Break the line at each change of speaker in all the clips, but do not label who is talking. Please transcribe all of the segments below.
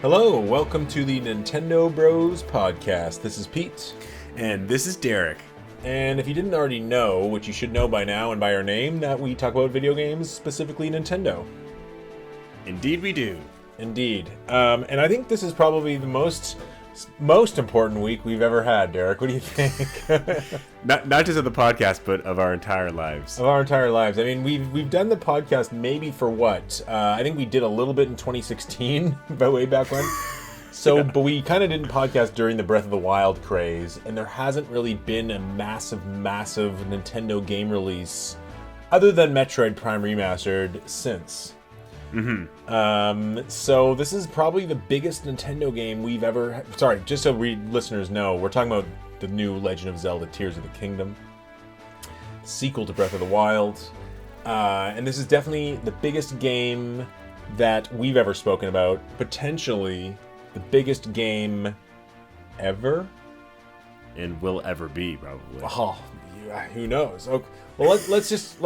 Hello, welcome to the Nintendo Bros podcast. This is Pete.
And this is Derek.
And if you didn't already know, which you should know by now and by our name, that we talk about video games, specifically Nintendo.
Indeed we do.
Indeed. And I think this is probably the most important week we've ever had, Derek. What do you think?
Not just of the podcast, but of our entire lives.
Of our entire lives. I mean, we've done the podcast maybe for what? I think we did a little bit in 2016, but way back when. So, yeah. But we kind of didn't podcast during the Breath of the Wild craze, and there hasn't really been a massive Nintendo game release, other than Metroid Prime Remastered, since. So this is probably the biggest Nintendo game we've ever... Sorry, just so listeners know, we're talking about the new Legend of Zelda Tears of the Kingdom, sequel to Breath of the Wild. And this is definitely the biggest game that we've ever spoken about. Potentially the biggest game ever.
And will ever be, probably.
Oh, yeah, who knows? Okay. Well, let's just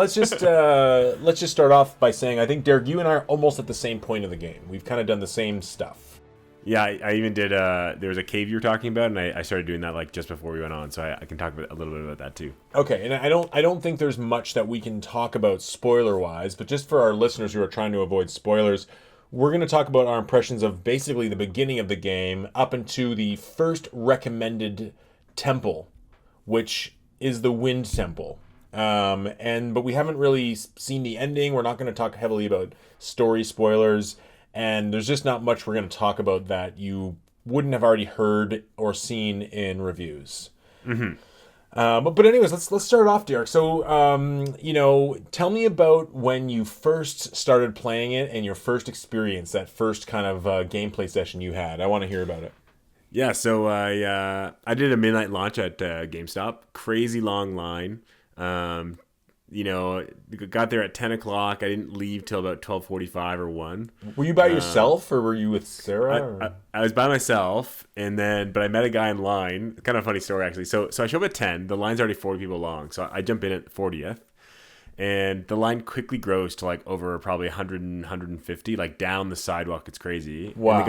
start off by saying I think, Derek, you and I are almost at the same point of the game. We've kind of done the same stuff.
Yeah, I even did. There was a cave you were talking about, and I started doing that like just before we went on, so I can talk a little bit about that too.
Okay, and I don't think there's much that we can talk about spoiler wise, but just for our listeners who are trying to avoid spoilers, we're going to talk about our impressions of basically the beginning of the game up into the first recommended temple, which is the Wind Temple. But we haven't really seen the ending. We're not going to talk heavily about story spoilers, and there's just not much we're going to talk about that you wouldn't have already heard or seen in reviews. But anyways, let's start off, Derek. So, tell me about when you first started playing it and your first experience, that first kind of gameplay session you had. I want to hear about it.
Yeah, so I did a midnight launch at GameStop. Crazy long line. Got there at 10 o'clock. I didn't leave till about 12:45 or 1.
Were you by yourself, or were you with Sarah?
I was by myself, but I met a guy in line. Kind of a funny story, actually. So I show up at 10. The line's already 40 people long. So I jump in at 40th. And the line quickly grows to like over probably 100 and 150, like down the sidewalk. It's crazy.
Wow.
And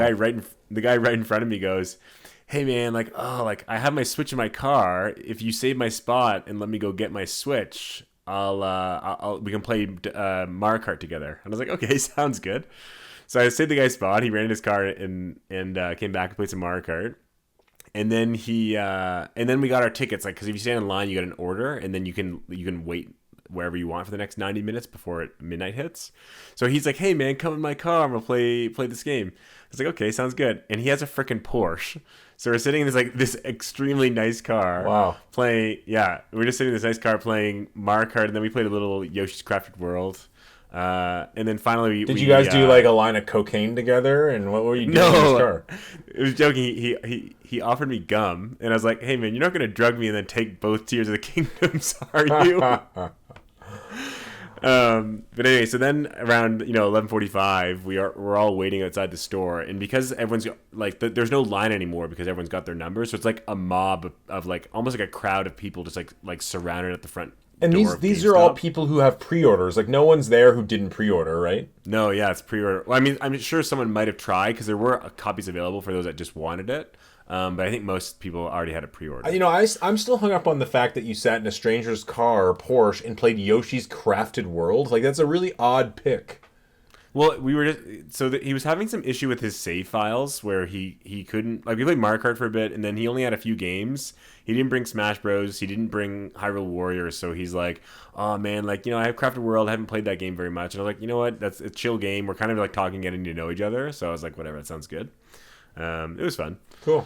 the guy right in front of me goes, "Hey man, I have my Switch in my car. If you save my spot and let me go get my Switch, we can play Mario Kart together." And I was like, "Okay, sounds good." So I saved the guy's spot. He ran in his car and came back and played some Mario Kart. And then then we got our tickets, like, because if you stand in line, you get an order, and then you can wait wherever you want for the next 90 minutes before midnight hits. So he's like, "Hey man, come in my car and we'll play this game." I was like, "Okay, sounds good." And he has a freaking Porsche. So we're sitting in this extremely nice car.
Wow.
We're just sitting in this nice car playing Mario Kart, and then we played a little Yoshi's Crafted World. And then finally
Did you guys do like a line of cocaine together? And what were you doing in this car?
It was joking. He offered me gum, and I was like, "Hey man, you're not gonna drug me and then take both Tears of the Kingdoms, are you?" But anyway, so then around 11:45, we're all waiting outside the store, and because everyone's like there's no line anymore because everyone's got their numbers, so it's like a mob of like almost like a crowd of people just like surrounded at the front.
And these are all people who have pre-orders. Like no one's there who didn't pre-order, right? No,
yeah, it's pre-order. Well, I mean, I'm sure someone might have tried because there were copies available for those that just wanted it. But I think most people already had a pre-order.
I'm still hung up on the fact that you sat in a stranger's car or Porsche and played Yoshi's Crafted World. Like, that's a really odd pick.
Well, he was having some issue with his save files where he couldn't, like, we played Mario Kart for a bit, and then he only had a few games. He didn't bring Smash Bros. He didn't bring Hyrule Warriors, so he's like, "Oh man, like, I have Crafted World. I haven't played that game very much." And I was like, "You know what? That's a chill game. We're kind of like talking, getting to know each other." So I was like, "Whatever, that sounds good." It was fun.
Cool.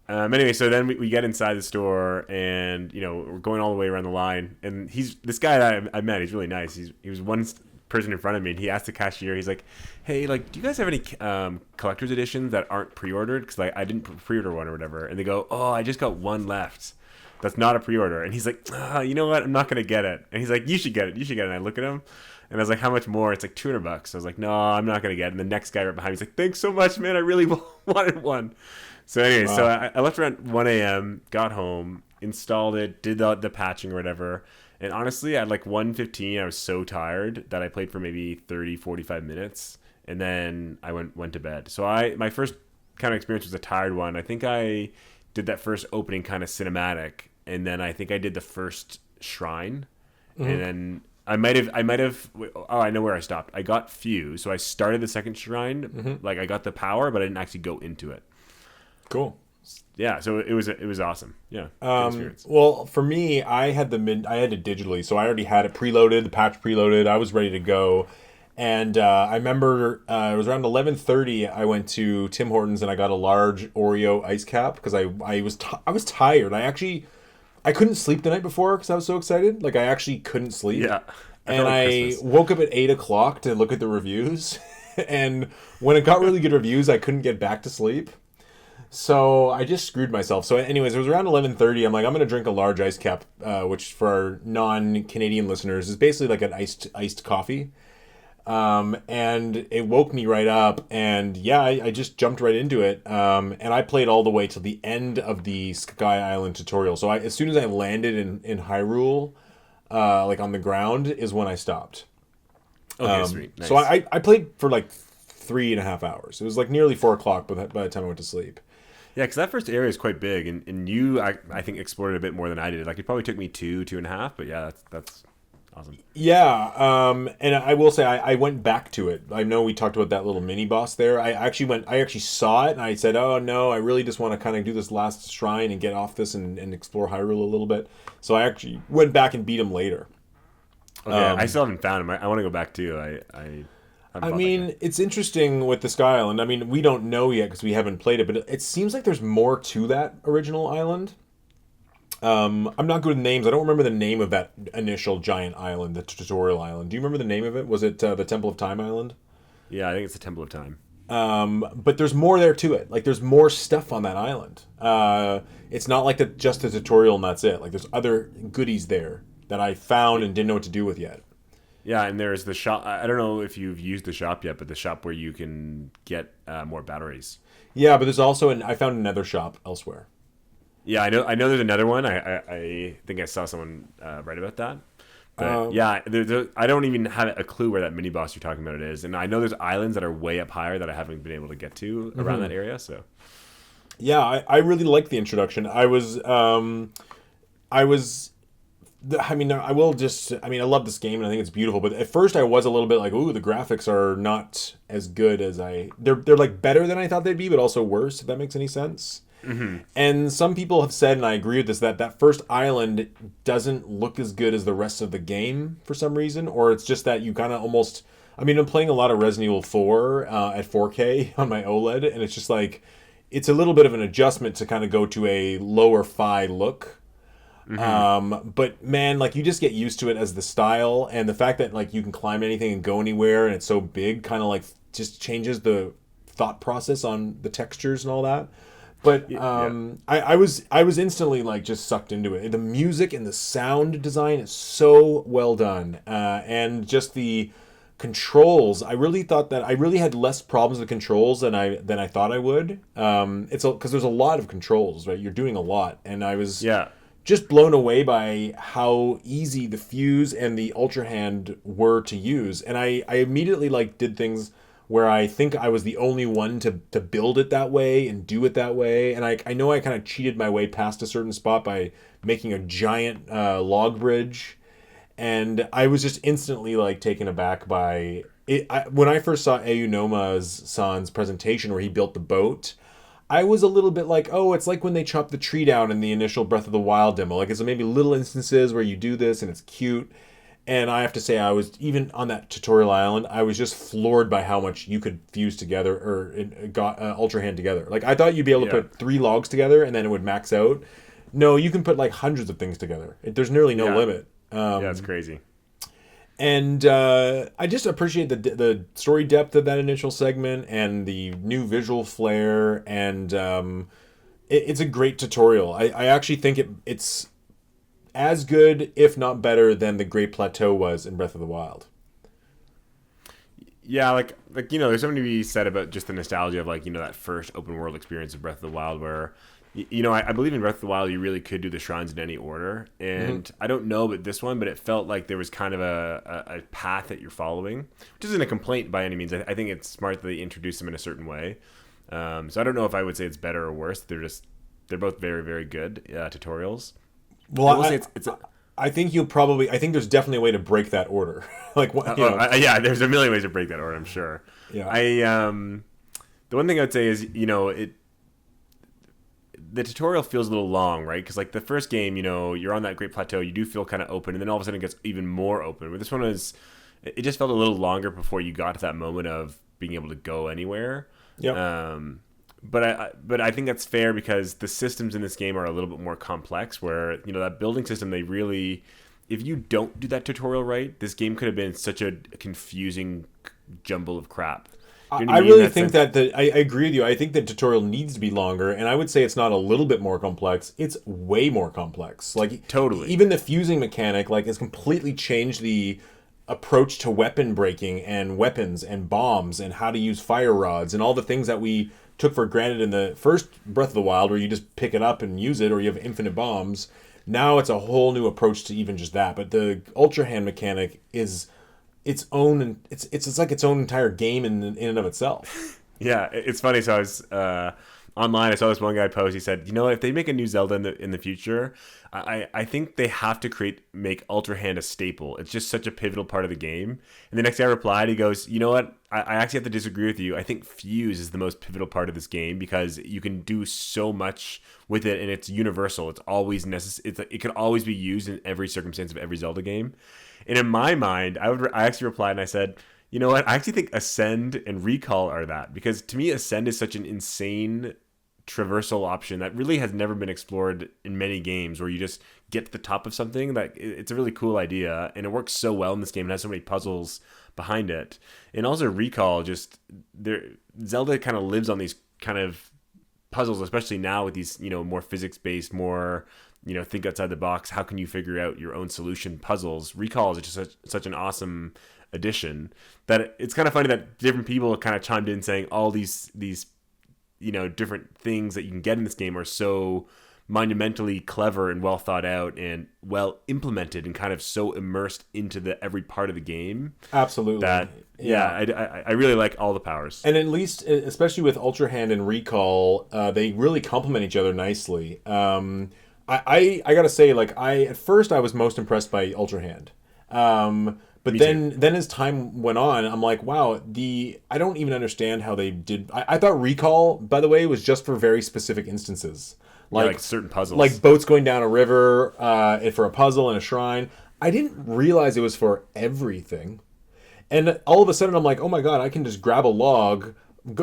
Anyway, so then we get inside the store, and we're going all the way around the line. And this guy that I met. He's really nice. He was one person in front of me, and he asked the cashier. He's like, "Hey, like, do you guys have any collector's editions that aren't pre-ordered? Because like I didn't pre-order one or whatever." And they go, "Oh, I just got one left. That's not a pre-order." And he's like, "You know what? I'm not gonna get it." And he's like, "You should get it. You should get it." And I look at him. And I was like, "How much more?" It's like $200. I was like, "No, I'm not gonna get it." And the next guy right behind me, he's like, "Thanks so much, man. I really wanted one." So anyway, wow. So I left around 1 a.m., got home, installed it, did the patching or whatever. And honestly, at like 1:15, I was so tired that I played for maybe 30, 45 minutes. And then I went to bed. So my first kind of experience was a tired one. I think I did that first opening kind of cinematic, and then I think I did the first shrine, and then I might have. Oh, I know where I stopped. I got few, so I started the second shrine. Like I got the power, but I didn't actually go into it.
Cool.
Yeah, so it was awesome. Yeah, good experience.
Well, for me, I had it digitally, so I already had it preloaded, the patch preloaded. I was ready to go, and I remember it was around 11:30. I went to Tim Hortons and I got a large Oreo ice cap because I was tired. I couldn't sleep the night before because I was so excited. Like I actually couldn't sleep.
Yeah,
And I woke up at 8 o'clock to look at the reviews, and when it got really good reviews, I couldn't get back to sleep. So I just screwed myself. So anyways, it was around 11:30. I'm like, I'm gonna drink a large ice cap, which for our non-Canadian listeners is basically like an iced coffee. And it woke me right up, and yeah, I just jumped right into it. And I played all the way till the end of the Sky Island tutorial. So as soon as I landed in Hyrule, like on the ground, is when I stopped.
Okay, sweet. Nice.
So I played for like 3.5 hours. It was like nearly 4 o'clock by the time I went to sleep.
Yeah, because that first area is quite big, and you, I think, explored it a bit more than I did. Like, it probably took me 2.5, but yeah, that's awesome.
Yeah, and I will say I went back to it. I know we talked about that little mini boss there. I actually saw it, and I said, oh no, I really just want to kind of do this last shrine and get off this and explore Hyrule a little bit. So I actually went back and beat him later.
Okay, I still haven't found him. I want to go back too.
I mean, it's interesting with the Sky Island. I mean, we don't know yet because we haven't played it, but it seems like there's more to that original island. I'm not good with names. I don't remember the name of that initial giant island, the tutorial island. Do you remember the name of it? Was it the Temple of Time Island?
Yeah, I think it's the Temple of Time.
But there's more there to it. Like, there's more stuff on that island. It's not like just the tutorial and that's it. Like, there's other goodies there that I found and didn't know what to do with yet.
Yeah, and there's the shop. I don't know if you've used the shop yet, but the shop where you can get more batteries.
Yeah, but there's also I found another shop elsewhere.
Yeah, I know. There's another one. I think I saw someone write about that. But yeah, I don't even have a clue where that mini boss you're talking about it is, and I know there's islands that are way up higher that I haven't been able to get to around that area. So
yeah, I really liked the introduction. I love this game and I think it's beautiful, but at first I was a little bit like, ooh, the graphics are not as good as they're like better than I thought they'd be, but also worse, if that makes any sense. Mm-hmm. And some people have said, and I agree with this, that first island doesn't look as good as the rest of the game for some reason, or it's just that you kind of almost, I'm playing a lot of Resident Evil 4 at 4K on my OLED, and it's just like, it's a little bit of an adjustment to kind of go to a lower fi look. Mm-hmm. But man, like, you just get used to it as the style, and the fact that like you can climb anything and go anywhere and it's so big kind of like just changes the thought process on the textures and all that. But I was instantly like just sucked into it. The music and the sound design is so well done, and just the controls. I really thought that I really had less problems with controls than I thought I would. It's because there's a lot of controls, right? You're doing a lot, and I was just blown away by how easy the fuse and the Ultrahand were to use. And I immediately like did things where I think I was the only one to build it that way and do it that way. And I know I kind of cheated my way past a certain spot by making a giant log bridge. And I was just instantly like taken aback by it. When I first saw Aonuma's presentation where he built the boat, I was a little bit like, oh, it's like when they chopped the tree down in the initial Breath of the Wild demo. Like, it's maybe little instances where you do this and it's cute. And I have to say, I was, even on that tutorial island, I was just floored by how much you could fuse together or got Ultrahand together. Like, I thought you'd be able to put 3 logs together and then it would max out. No, you can put like hundreds of things together. There's nearly no limit.
Yeah, it's crazy.
And I just appreciate the story depth of that initial segment and the new visual flair, and it's a great tutorial. I actually think it's as good, if not better, than the Great Plateau was in Breath of the Wild.
Yeah, like there's something to be said about just the nostalgia of that first open world experience of Breath of the Wild, where I believe in Breath of the Wild you really could do the shrines in any order, and I don't know about this one, but it felt like there was kind of a path that you're following, which isn't a complaint by any means. I think it's smart that they introduce them in a certain way. So I don't know if I would say it's better or worse. They're both very, very good tutorials.
Well,
I will say it's
I think I think there's definitely a way to break that order. Like,
yeah, there's a million ways to break that order, I'm sure.
Yeah.
The one thing I would say is, the tutorial feels a little long, right? Because like the first game, you're on that great plateau, you do feel kind of open, and then all of a sudden it gets even more open. But this one it just felt a little longer before you got to that moment of being able to go anywhere.
Yeah.
But I think that's fair because the systems in this game are a little bit more complex. Where that building system, if you don't do that tutorial right, this game could have been such a confusing jumble of crap. You know what
I
mean?
really think that I agree with you. I think the tutorial needs to be longer, and I would say it's not a little bit more complex. It's way more complex. Like,
Totally.
even the fusing mechanic, like, has completely changed the approach to weapon breaking and weapons and bombs and how to use fire rods and all the things that we took for granted in the first Breath of the Wild, where you just pick it up and use it, or you have infinite bombs. Now it's a whole new approach to even just that. But the Ultrahand mechanic is its own, and it's like its own entire game in and of itself.
Yeah, it's funny. So I was online. I saw this one guy post. He said, if they make a new Zelda in the future, I think they have to make Ultra Hand a staple. It's just such a pivotal part of the game. And the next guy replied, he goes, you know what? I actually have to disagree with you. I think Fuse is the most pivotal part of this game because you can do so much with it, and it's universal. It's always necessary. It can always be used in every circumstance of every Zelda game. And in my mind, I actually replied and I said, you know what? I actually think Ascend and Recall are that, because to me, Ascend is such an insane traversal option that really has never been explored in many games, where you just get to the top of something. That it's a really cool idea, and it works so well in this game and has so many puzzles behind it. And also Recall, Zelda kind of lives on these kind of puzzles, especially now with these more physics based, more think outside the box, how can you figure out your own solution puzzles. Recall is just such an awesome addition that it's kind of funny that different people kind of chimed in saying all these different things that you can get in this game are so monumentally clever and well thought out and well implemented and kind of so immersed into every part of the game.
Absolutely.
That I really like all the powers.
And at least, especially with Ultra Hand and Recall, they really complement each other nicely. I gotta say, like, at first I was most impressed by Ultra Hand. But then as time went on, I'm like, wow, I don't even understand how they did. I thought Recall, by the way, was just for very specific instances.
Like certain puzzles.
Like boats going down a river for a puzzle and a shrine. I didn't realize it was for everything. And all of a sudden I'm like, oh my god, I can just grab a log,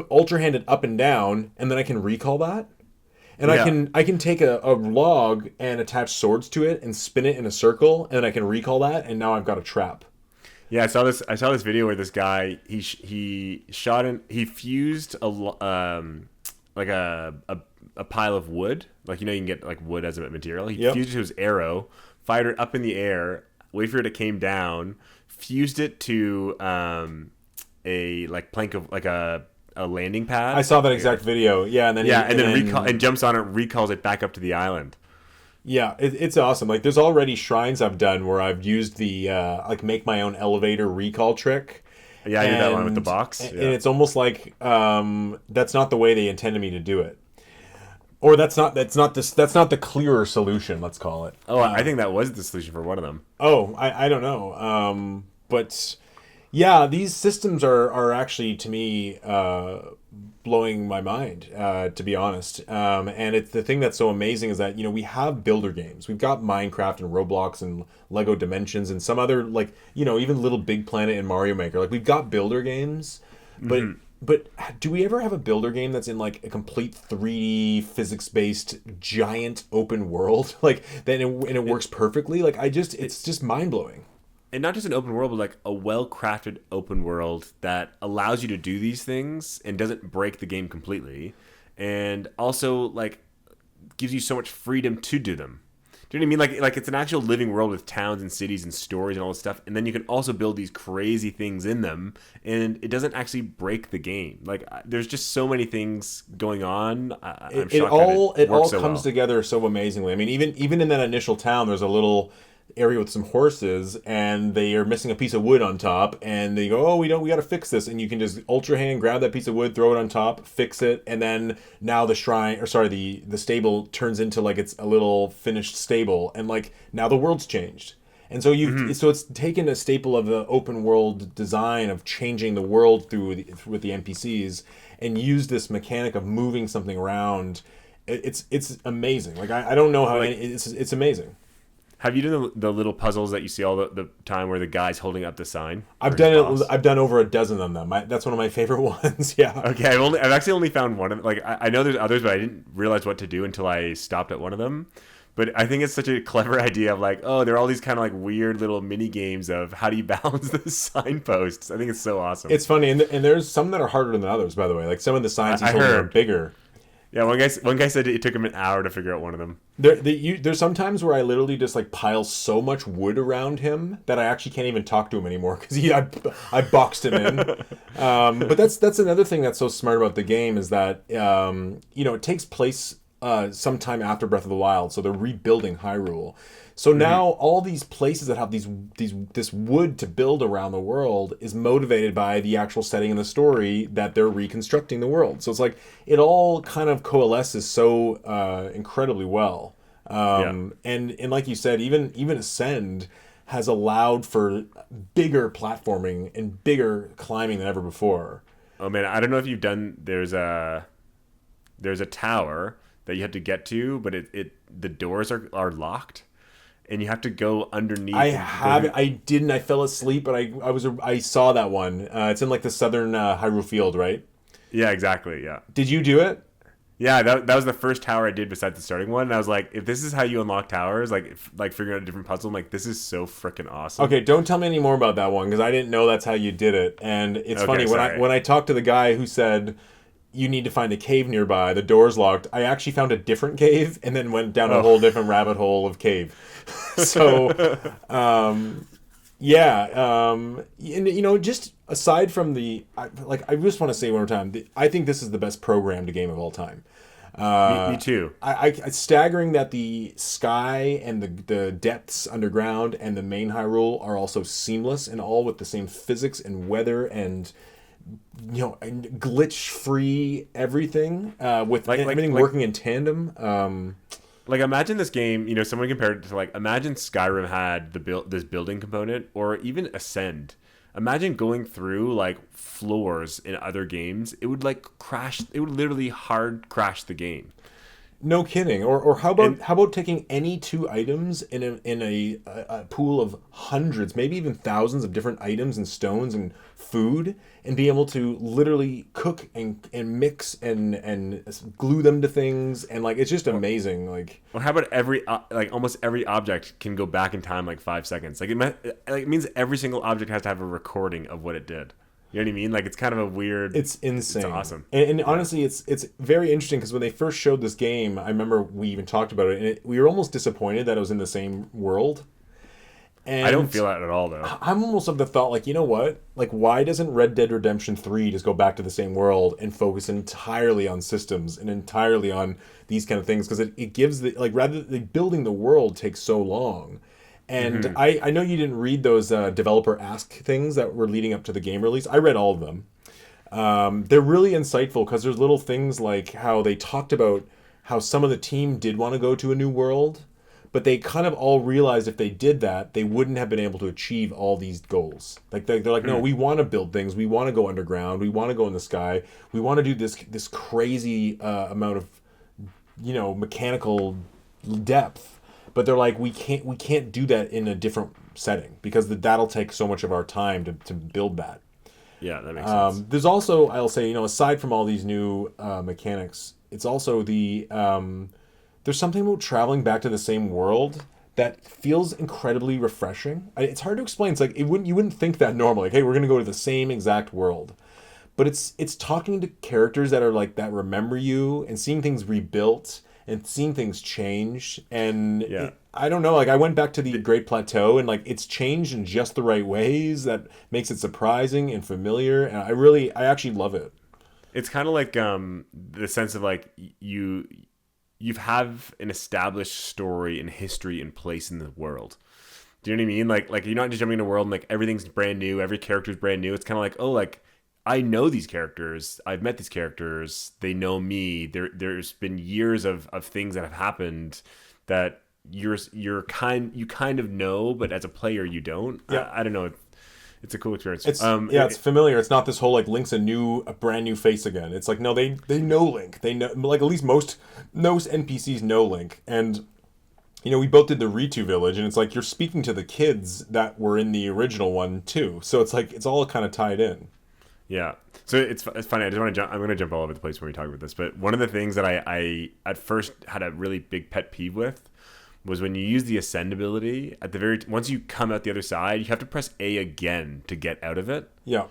Ultra Hand it up and down, and then I can recall that? And yeah. I can take a log and attach swords to it and spin it in a circle, and I can recall that, and now I've got a trap.
Yeah, I saw this video where this guy he fused a pile of wood, like you can get like wood as a material. He fused it to his arrow, fired it up in the air, waited for it to came down, fused it to a like plank of like a landing pad.
I saw that exact video. Yeah, and then
jumps on it, recalls it back up to the island.
Yeah, it's awesome. Like, there's already shrines I've done where I've used the make my own elevator recall trick.
Yeah, I did that one with the box.
And it's almost like that's not the way they intended me to do it, or that's not the clearer solution. Let's call it.
Oh, I think that was the solution for one of them.
Oh, I don't know. But yeah, these systems are actually, to me, blowing my mind, to be honest. And it's the thing that's so amazing is that, we have builder games. We've got Minecraft and Roblox and Lego Dimensions and some other, like, even Little Big Planet and Mario Maker. Like, we've got builder games, but but do we ever have a builder game that's in, like, a complete 3D physics-based giant open world? Like, and it works perfectly? Like, it's just mind-blowing.
And not just an open world, but like a well-crafted open world that allows you to do these things and doesn't break the game completely, and also like gives you so much freedom to do them. Do you know what I mean? Like it's an actual living world with towns and cities and stories and all this stuff, and then you can also build these crazy things in them, and it doesn't actually break the game. Like there's just so many things going on. I'm shocked
it all comes together so amazingly. I mean, even in that initial town, there's a little area with some horses, and they are missing a piece of wood on top, and they go, oh, we got to fix this, and you can just Ultrahand grab that piece of wood, throw it on top, fix it, and then now the shrine, or sorry, the stable turns into like it's a little finished stable, and like now the world's changed. And so so it's taken a staple of the open world design of changing the world with the NPCs, and used this mechanic of moving something around. It's amazing. Like I don't know how it's amazing.
Have you done the little puzzles that you see all the time where the guy's holding up the sign?
I've done over a dozen of them. That's one of my favorite ones. Yeah.
Okay, I've actually only found one of them. Like I know there's others, but I didn't realize what to do until I stopped at one of them. But I think it's such a clever idea of like, oh, there are all these kind of like weird little mini games of how do you balance the signposts. I think it's so awesome.
It's funny, and there's some that are harder than others. By the way, like some of the signs he's holding are bigger.
Yeah, one guy said it took him an hour to figure out one of them.
There's some times where I literally just like pile so much wood around him that I actually can't even talk to him anymore because I boxed him in. But that's another thing that's so smart about the game is that it takes place sometime after Breath of the Wild, so they're rebuilding Hyrule. So now all these places that have this wood to build around the world is motivated by the actual setting in the story that they're reconstructing the world. So it's like it all kind of coalesces so incredibly well. And like you said, even Ascend has allowed for bigger platforming and bigger climbing than ever before.
Oh man, I don't know if you've done. There's a tower that you have to get to, but the doors are locked. And you have to go underneath.
I didn't. I fell asleep, but I saw that one. It's in like the southern Hyrule Field, right?
Yeah, exactly. Yeah.
Did you do it?
Yeah, that was the first tower I did besides the starting one. And I was like, if this is how you unlock towers, like figuring out a different puzzle, I'm like, this is so freaking awesome.
Okay, don't tell me any more about that one because I didn't know that's how you did it. And it's funny when I talked to the guy who said you need to find a cave nearby, the door's locked. I actually found a different cave and then went down a whole different rabbit hole of cave. So, and just aside from I just want to say one more time, I think this is the best programmed game of all time.
Me too.
It's staggering that the sky and the depths underground and the main Hyrule are also seamless and all with the same physics and weather and glitch free everything with everything working in tandem.
Like imagine this game, someone compared it to like imagine Skyrim had this building component, or even Ascend. Imagine going through like floors in other games. It would like crash. It would literally hard crash the game.
No kidding. Or how about taking any two items in a pool of hundreds, maybe even thousands of different items and stones and food, and be able to literally cook and mix and glue them to things, and like it's just amazing. Like,
or how about almost every object can go back in time like 5 seconds. Like it means every single object has to have a recording of what it did. You know what I mean? Like it's kind of a weird.
It's insane.
It's awesome.
And honestly, it's very interesting because when they first showed this game, I remember we even talked about it, and we were almost disappointed that it was in the same world. And
I don't feel that at all, though.
I'm almost of the thought, like, you know what? Like, why doesn't Red Dead Redemption 3 just go back to the same world and focus entirely on systems and entirely on these kind of things? Because it gives building the world takes so long. And I know you didn't read those developer ask things that were leading up to the game release. I read all of them. They're really insightful because there's little things like how they talked about how some of the team did want to go to a new world, but they kind of all realized if they did that, they wouldn't have been able to achieve all these goals. Like they're like, no, we want to build things. We want to go underground. We want to go in the sky. We want to do this crazy amount of, mechanical depth. But they're like, we can't do that in a different setting because that'll take so much of our time to build that.
Yeah, that makes sense.
There's also, I'll say, aside from all these new mechanics, it's also there's something about traveling back to the same world that feels incredibly refreshing. It's hard to explain. It's like you wouldn't think that normally. Like, hey, we're gonna go to the same exact world, but it's talking to characters that are like that remember you and seeing things rebuilt and seeing things change. And I don't know. Like I went back to the Great Plateau and like it's changed in just the right ways that makes it surprising and familiar. And I actually love it.
It's kind of like the sense of like you have an established story and history in place in the world. Do you know what I mean? Like you're not just jumping into a world and like everything's brand new, every character's brand new. It's kind of like, oh, like I know these characters, I've met these characters, they know me. There's been years of things that have happened that you kind of know, but as a player you don't.
Yeah.
I don't know. It's a cool experience.
It's familiar. It's not this whole like Link's a brand new face again. It's like no, they know Link. They know, like, at least most NPCs know Link. And we both did the Ritu village, and it's like you're speaking to the kids that were in the original one too. So it's like it's all kind of tied in.
Yeah. So it's funny. I just want to jump. I'm going to jump all over the place when we talk about this. But one of the things that I at first had a really big pet peeve with was when you use the ascend ability at the once you come out the other side, you have to press A again to get out of it.
Yeah.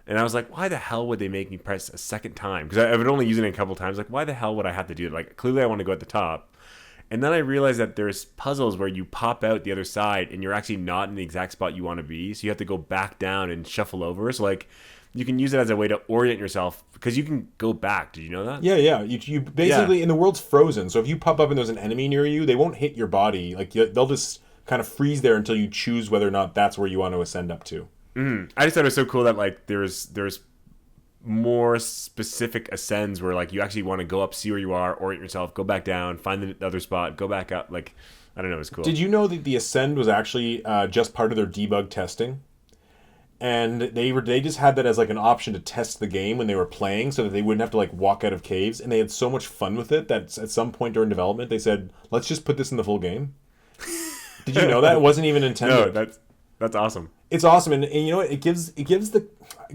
And I was like, why the hell would they make me press a second time? Because I would only use it a couple times. Like, why the hell would I have to do it? Like, clearly I want to go at the top. And then I realized that there's puzzles where you pop out the other side and you're actually not in the exact spot you want to be. So you have to go back down and shuffle over. So like, you can use it as a way to orient yourself because you can go back. Did you know that?
Yeah. You basically, in the world's frozen. So if you pop up and there's an enemy near you, they won't hit your body. Like they'll just kind of freeze there until you choose whether or not that's where you want to ascend up to.
I just thought it was so cool that like there's more specific ascends where like you actually want to go up, see where you are, orient yourself, go back down, find the other spot, go back up. Like, I don't know, it's cool.
Did you know that the ascend was actually just part of their debug testing? And they just had that as like an option to test the game when they were playing, so that they wouldn't have to like walk out of caves. And they had so much fun with it that at some point during development they said, "Let's just put this in the full game." Did you know that? It wasn't even intended.
No, that's awesome.
It's awesome, and you know what? It gives the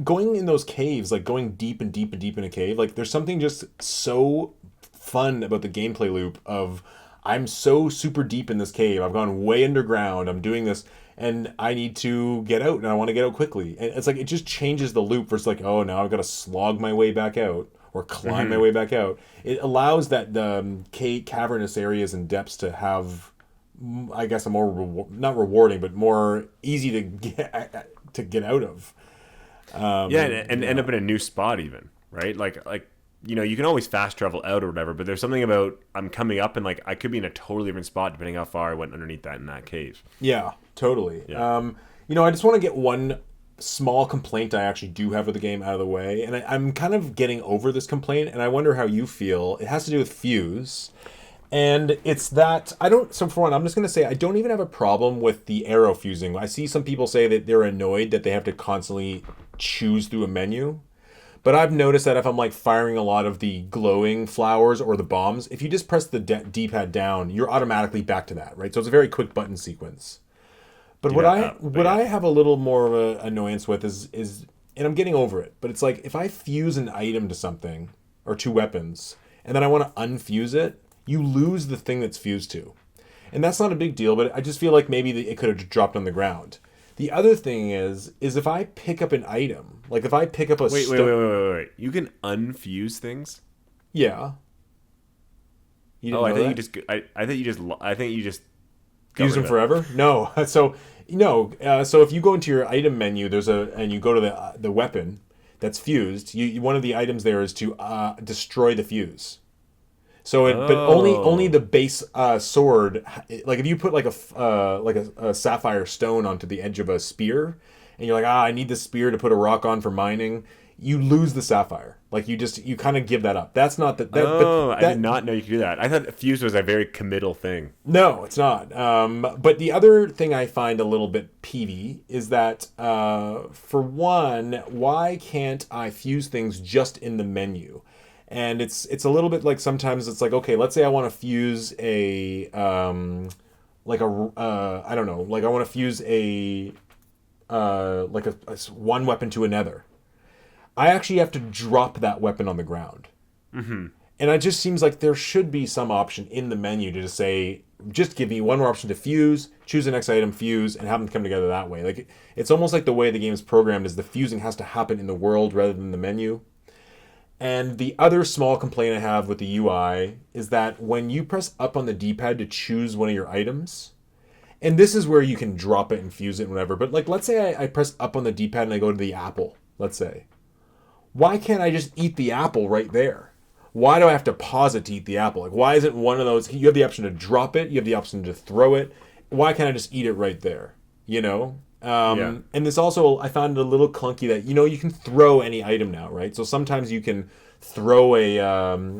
going in those caves, like going deep and deep and deep in a cave. Like there's something just so fun about the gameplay loop of I'm so super deep in this cave. I've gone way underground. I'm doing this. And I need to get out, and I want to get out quickly. And it's like it just changes the loop versus like, oh, now I've got to slog my way back out or climb my way back out. It allows that cavernous areas and depths to have, I guess, a more not rewarding, but more easy to get out of.
And end up in a new spot even, right? Like you can always fast travel out or whatever, but there's something about I'm coming up and like I could be in a totally different spot depending how far I went underneath that in that cave.
Yeah, totally.
Yeah.
I just want to get one small complaint I actually do have with the game out of the way, and I'm kind of getting over this complaint, and I wonder how you feel. It has to do with fuse. And it's that so for one, I'm just going to say I don't even have a problem with the arrow fusing. I see some people say that they're annoyed that they have to constantly choose through a menu. But I've noticed that if I'm like firing a lot of the glowing flowers or the bombs, if you just press the D-pad down, you're automatically back to that, right? So it's a very quick button sequence. But what I have a little more of an annoyance with is, and I'm getting over it, but it's like if I fuse an item to something or two weapons, and then I want to unfuse it, you lose the thing that's fused to. And that's not a big deal, but I just feel like maybe it could have dropped on the ground. The other thing is if I pick up an item, like if I pick up a
wait. You can unfuse things?
Yeah.
I think you just
fuse them forever? No. So if you go into your item menu, and you go to the weapon that's fused, one of the items there is to destroy the fuse. So but only the base sword, like if you put like a sapphire stone onto the edge of a spear, and you're like, I need this spear to put a rock on for mining, you lose the sapphire. Like you kind of give that up. That's not that.
I did not know you could do that. I thought fuse was a very committal thing.
No, it's not. But the other thing I find a little bit peevy is that, for one, why can't I fuse things just in the menu? And it's a little bit like sometimes it's like, okay, let's say I want to fuse I don't know, like I want to fuse a one weapon to another. I actually have to drop that weapon on the ground. Mm-hmm. And it just seems like there should be some option in the menu to just say, just give me one more option to fuse, choose the next item, fuse, and have them come together that way. Like it's almost like the way the game's programmed is the fusing has to happen in the world rather than the menu. And the other small complaint I have with the UI is that when you press up on the D-pad to choose one of your items, and this is where you can drop it and fuse it and whatever, but like let's say I press up on the D-pad and I go to the apple, let's say. Why can't I just eat the apple right there? Why do I have to pause it to eat the apple? Like why isn't one of those, you have the option to drop it, you have the option to throw it, why can't I just eat it right there? You know?
Yeah.
And this also, I found it a little clunky that, you can throw any item now, right? So sometimes you can throw a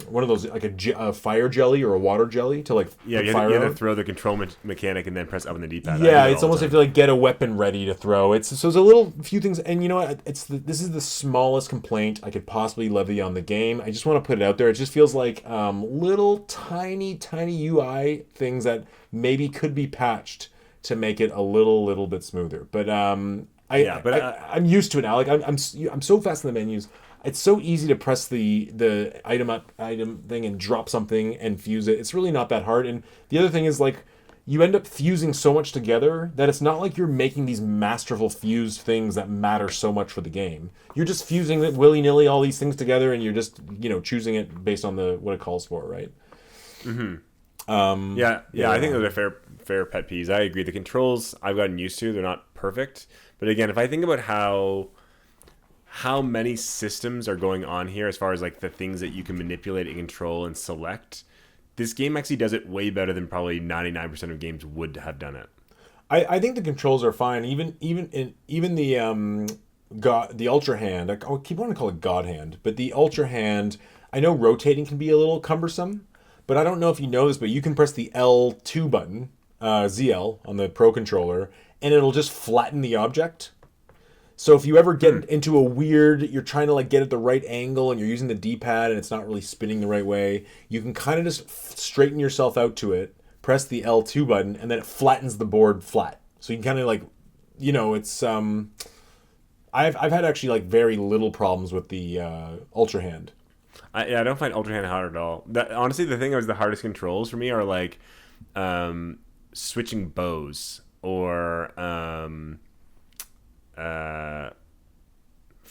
one of those, like a fire jelly or a water jelly to like
Yeah,
put
you
fire
have to
out.
throw the control mechanic and then press up on the D-pad. I do
Yeah,
that
it's
all the
almost
time.
like to like get a weapon ready to throw. It's a little few things, and you know what? This is the smallest complaint I could possibly levy on the game. I just want to put it out there. It just feels like little tiny UI things that maybe could be patched to make it a little bit smoother. But
Yeah, but
I'm used to it now. Like I'm so fast in the menus. It's so easy to press the item thing and drop something and fuse it. It's really not that hard. And the other thing is like you end up fusing so much together that it's not like you're making these masterful fused things that matter so much for the game. You're just fusing it willy-nilly all these things together, and you're just choosing it based on what it calls for, right?
Yeah, I think those are fair pet peeves. I agree. The controls I've gotten used to, they're not perfect. But again, if I think about how many systems are going on here as far as like the things that you can manipulate and control and select, this game actually does it way better than probably 99% of games would have done it.
I think the controls are fine. Even the Ultra Hand. I keep wanting to call it God Hand, but the Ultra Hand. I know rotating can be a little cumbersome, but I don't know if you know this, but you can press the L2 button, ZL on the Pro controller, and it'll just flatten the object. So if you ever get into a weird, you're trying to like get at the right angle and you're using the D-pad and it's not really spinning the right way, you can kind of just straighten yourself out to it, press the L2 button, and then it flattens the board flat. So you can kind of like, it's I've had actually like very little problems with the Ultra Hand.
I don't find Ultra Hand hard at all. Honestly, the thing that was the hardest controls for me are like switching bows or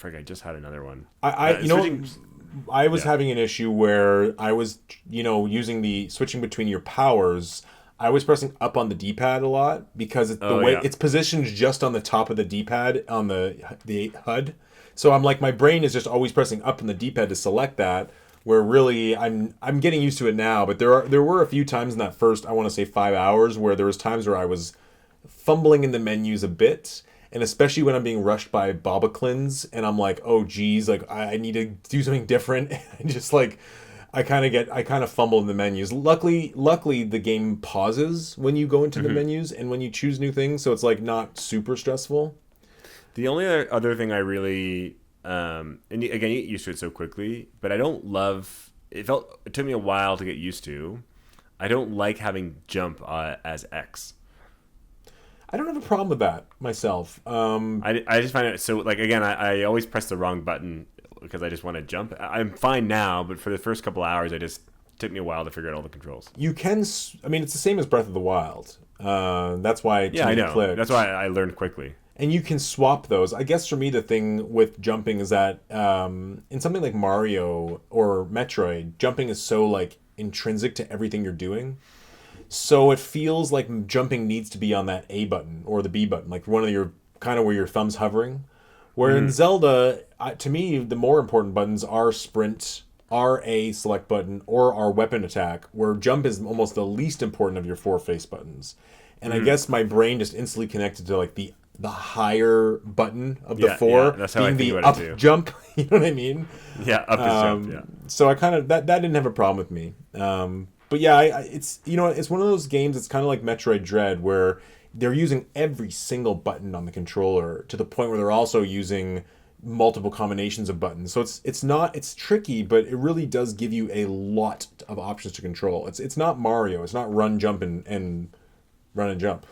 I just had another one.
I was having an issue where I was, using the switching between your powers. I was pressing up on the D-pad a lot because it's positioned just on the top of the D-pad on the HUD. So I'm like, my brain is just always pressing up on the D-pad to select that. Where really I'm getting used to it now, but there were a few times in that first, I want to say 5 hours, where there was times where I was fumbling in the menus a bit. And especially when I'm being rushed by Bobaclins and I'm like, oh geez, like I need to do something different. And just like, I kind of fumble in the menus. Luckily the game pauses when you go into the menus and when you choose new things. So it's like not super stressful.
The only other thing I really, and again, you get used to it so quickly, but I don't love, it took me a while to get used to. I don't like having jump as X.
I don't have a problem with that myself.
I just find it so, like, again, I always press the wrong button because I just want to jump. I'm fine now, but for the first couple hours, it took me a while to figure out all the controls.
You can, it's the same as Breath of the Wild. That's why it
I know.
clicked.
That's why I learned quickly.
And you can swap those. I guess for me, the thing with jumping is that in something like Mario or Metroid, jumping is so like intrinsic to everything you're doing. So it feels like jumping needs to be on that A button or the B button, like one of your kind of where your thumb's hovering. Where in Zelda, to me, the more important buttons are sprint, are a select button, or our weapon attack, where jump is almost the least important of your four face buttons. And I guess my brain just instantly connected to like the higher button of the four,
that's how
being
I think
the
about
up
it too.
Jump. You know what I mean?
Yeah, up is jump. Yeah.
So I kind of that didn't have a problem with me. But yeah, it's it's one of those games. It's kind of like Metroid Dread, where they're using every single button on the controller to the point where they're also using multiple combinations of buttons. So it's tricky, but it really does give you a lot of options to control. It's not Mario. It's not run, jump, and run and jump.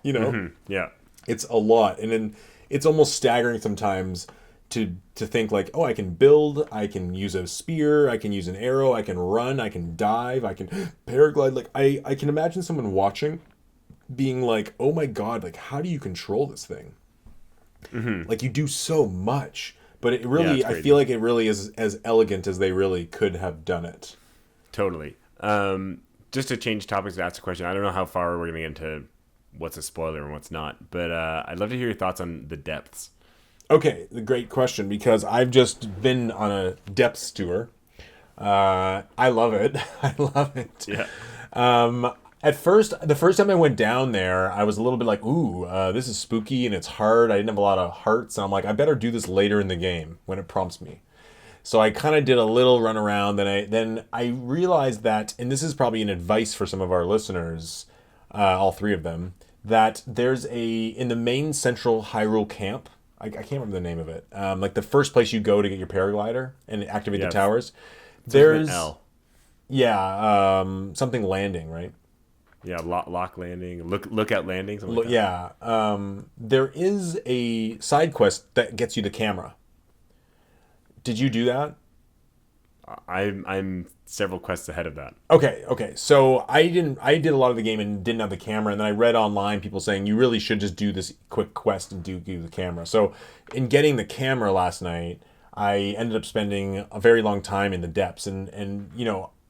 Yeah.
It's a lot, and then it's almost staggering sometimes to think like, oh, I can build, I can use a spear, I can use an arrow, I can run, I can dive, I can paraglide. Like I can imagine someone watching being like, oh my god, like how do you control this thing? Like you do so much, but it really, I feel like it really is as elegant as they really could have done it.
Totally. Just to change topics, to ask a question. I don't know how far we're going to get into what's a spoiler and what's not, but I'd love to hear your thoughts on the depths.
Okay, the great question, because I've just been on a depths tour. I love it. I love it.
Yeah.
At first, the first time I went down there, I was a little bit like, ooh, this is spooky and it's hard. I didn't have a lot of hearts. And I'm like, I better do this later in the game when it prompts me. So I kind of did a little run around. Then I realized that, and this is probably an advice for some of our listeners, all three of them, that there's in the main central Hyrule camp, I can't remember the name of it, like the first place you go to get your paraglider and activate the towers. There's,
L.
yeah, something landing, right?
Yeah, lock landing, lookout landing, something like that.
Yeah, there is a side quest that gets you the camera. Did you do that?
I'm several quests ahead of that.
Okay. So I didn't. I did a lot of the game and didn't have the camera, and then I read online people saying you really should just do this quick quest and do the camera. So in getting the camera last night, I ended up spending a very long time in the depths, and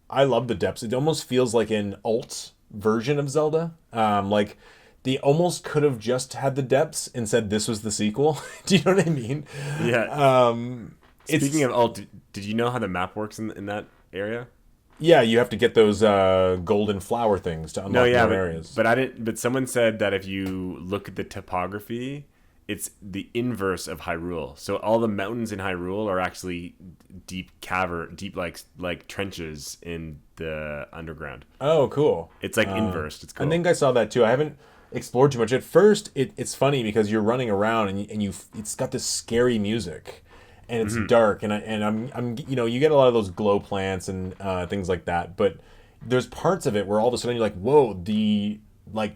I love the depths. It almost feels like an alt version of Zelda. Like they almost could have just had the depths and said this was the sequel. Do you know what I mean?
Yeah. Speaking of alt, did you know how the map works in that area?
Yeah, you have to get those golden flower things to unlock more areas.
But I didn't. But someone said that if you look at the topography, it's the inverse of Hyrule. So all the mountains in Hyrule are actually deep like trenches in the underground.
Oh, cool.
It's like inversed. It's cool.
I think I saw that too. I haven't explored too much. At first, it's funny because you're running around and it's got this scary music. And it's dark, and I'm you get a lot of those glow plants and things like that. But there's parts of it where all of a sudden you're like, whoa,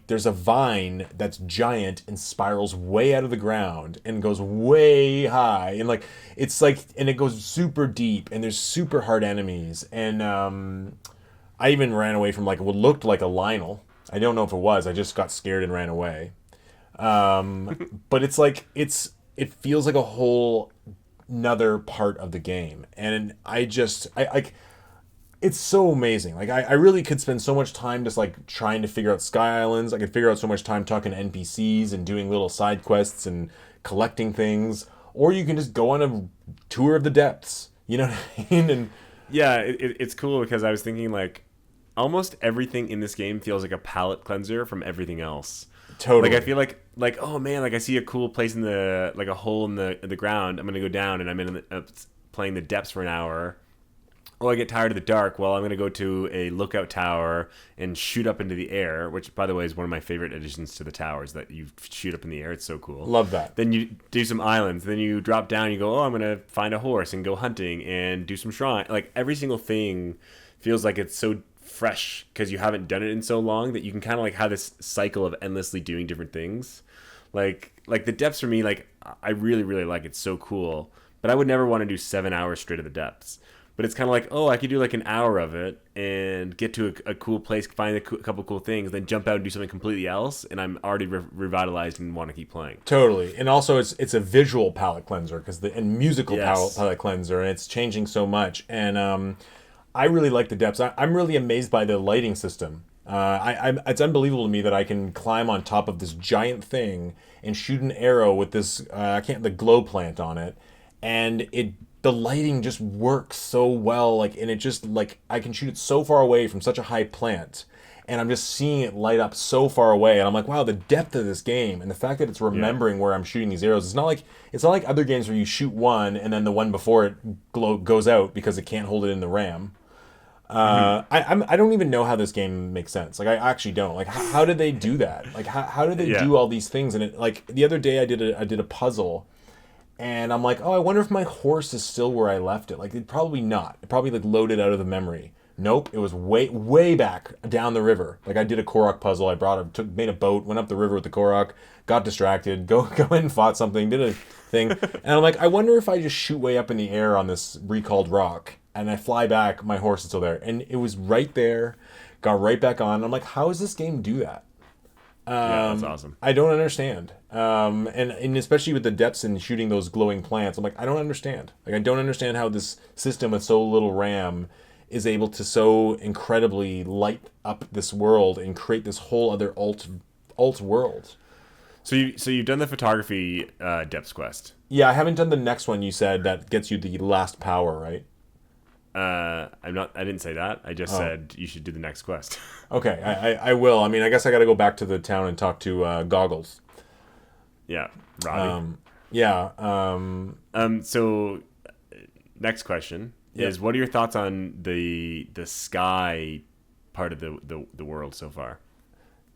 there's a vine that's giant and spirals way out of the ground and goes way high, and and it goes super deep, and there's super hard enemies, and I even ran away from what looked like a Lionel. I don't know if it was. I just got scared and ran away. But it feels like a whole another part of the game, and I it's so amazing. I really could spend so much time just trying to figure out Sky Islands. I could figure out so much time talking to NPCs and doing little side quests and collecting things, or you can just go on a tour of the depths, you know what I mean? And
yeah, it's cool because I was thinking almost everything in this game feels like a palate cleanser from everything else.
Totally.
I feel like oh man, I see a cool place in the a hole in the ground. I'm gonna go down and I'm playing the depths for an hour. Oh, I get tired of the dark. Well, I'm gonna go to a lookout tower and shoot up into the air, which by the way is one of my favorite additions to the towers, that you shoot up in the air. It's so cool.
Love that.
Then you do some islands. Then you drop down. You go, oh, I'm gonna find a horse and go hunting and do some shrine. Every single thing feels like it's so fresh because you haven't done it in so long that you can kind of have this cycle of endlessly doing different things. Like the depths for me, I really, really like it. It's so cool. But I would never want to do 7 hours straight of the depths. But it's kind of oh, I could do an hour of it and get to a cool place, find a couple cool things, then jump out and do something completely else, and I'm already revitalized and want to keep playing.
Totally. And also it's a visual palette cleanser and musical
Yes.
palette cleanser, and it's changing so much. And I really like the depths. I'm really amazed by the lighting system. It's unbelievable to me that I can climb on top of this giant thing and shoot an arrow with this the glow plant on it, and the lighting just works so well. And it just I can shoot it so far away from such a high plant, and I'm just seeing it light up so far away, and I'm like, wow, the depth of this game and the fact that it's remembering where I'm shooting these arrows. It's not like other games where you shoot one and then the one before it goes out because it can't hold it in the RAM. I don't even know how this game makes sense. I actually don't. How did they do that? How did they do all these things? And it the other day I did a puzzle, and I'm like, oh, I wonder if my horse is still where I left it. It probably not. It probably loaded out of the memory. Nope, it was way back down the river. I did a Korok puzzle. I made a boat, went up the river with the Korok, got distracted, go in and fought something, did a thing, and I'm like, I wonder if I just shoot way up in the air on this recalled rock and I fly back, my horse is still there. And it was right there, got right back on. I'm like, how does this game do that?
That's awesome.
I don't understand. And especially with the depths and shooting those glowing plants, I'm like, I don't understand. I don't understand how this system with so little RAM is able to so incredibly light up this world and create this whole other alt world.
So you've done the photography depths quest.
Yeah, I haven't done the next one you said that gets you the last power, right?
I'm not. I didn't say that. I just
Oh,
said you should do the next quest.
okay. I will. I mean, I guess I got to go back to the town and talk to Goggles.
Yeah, Robbie.
Um, yeah.
So next question
Yeah.
is, what are your thoughts on the sky part of the world so far?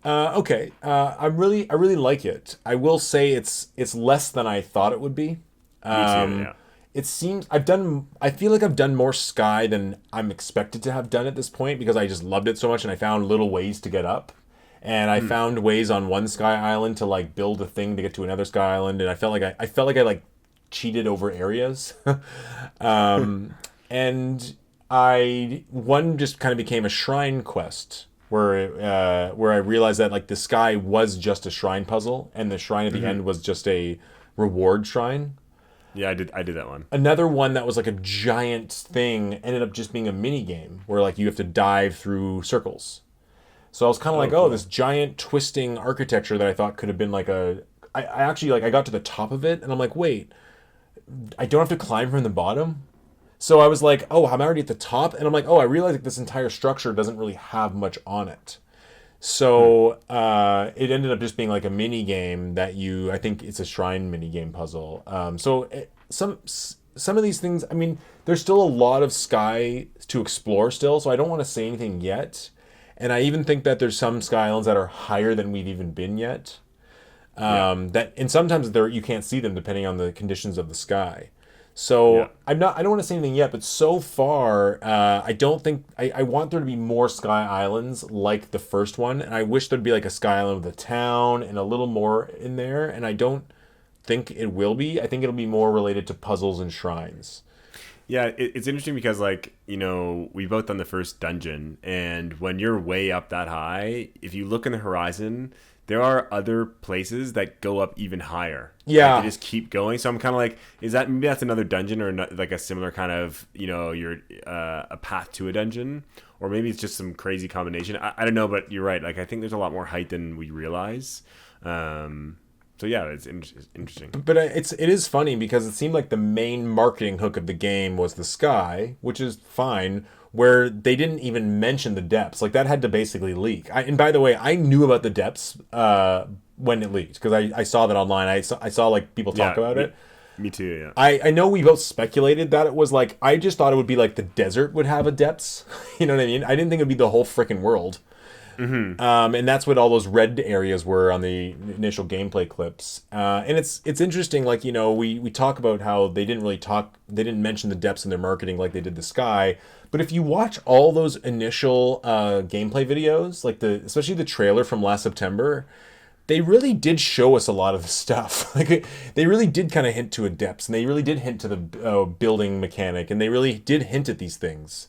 Okay. I really like it. I will say it's less than I thought it would be.
Me too.
Um,
Yeah.
it seems I feel like I've done more Sky than I'm expected to have done at this point because I just loved it so much and I found little ways to get up. And I found ways on one Sky Island to like build a thing to get to another Sky Island, and I felt like I like cheated over areas. And I one just kind of became a shrine quest where I realized that like the sky was just a shrine puzzle, and the shrine at the end was just a reward shrine.
Yeah, I did that one.
Another one that was like a giant thing ended up just being a mini game where like you have to dive through circles. So I was kind of
Oh,
like, oh, this
cool.
giant twisting architecture that I thought could have been like a. I actually like I got to the top of it and I'm like, wait, I don't have to climb from the bottom. So I was like, oh, I'm already at the top, and I'm like, oh, I realize like this entire structure doesn't really have much on it.
Hmm.
So it ended up just being like a mini game that I think it's a shrine mini game puzzle. Some of these things, I mean, there's still a lot of sky to explore still, so I don't want to say anything yet. And I even think that there's some sky islands that are higher than we've even been yet.
Yeah.
And sometimes you can't see them depending on the conditions of the sky.
Yeah.
So I don't want to say anything yet, but so far, I don't think I want there to be more sky islands like the first one, and I wish there'd be like a sky island with a town and a little more in there. And I don't think it will be. I think it'll be more related to puzzles and shrines.
Yeah, it's interesting because, like, we both done the first dungeon, and when you're way up that high, if you look in the horizon, there are other places that go up even higher. Like, they
Yeah,
just keep going. So I'm kind of like, is that maybe that's another dungeon, or like a similar kind of, you're a path to a dungeon, or maybe it's just some crazy combination. I don't know, but you're right. Like, I think there's a lot more height than we realize. So yeah, it's interesting.
but it is funny because it seemed like the main marketing hook of the game was the sky, which is fine. Where they didn't even mention the depths, like that had to basically leak. And by the way, I knew about the depths when it leaked because I saw that online. I saw like people talk
Yeah,
about it.
me too. Yeah.
I know we both speculated that it was like I just thought it would be like the desert would have a depths. You know what I mean? I didn't think it would be the whole freaking world. And that's what all those red areas were on the initial gameplay clips. And it's interesting, like we talk about how they didn't mention the depths in their marketing like they did the sky. But if you watch all those initial gameplay videos, like especially the trailer from last September, they really did show us a lot of the stuff. Like they really did kind of hint to a depths, and they really did hint to the building mechanic, and they really did hint at these things.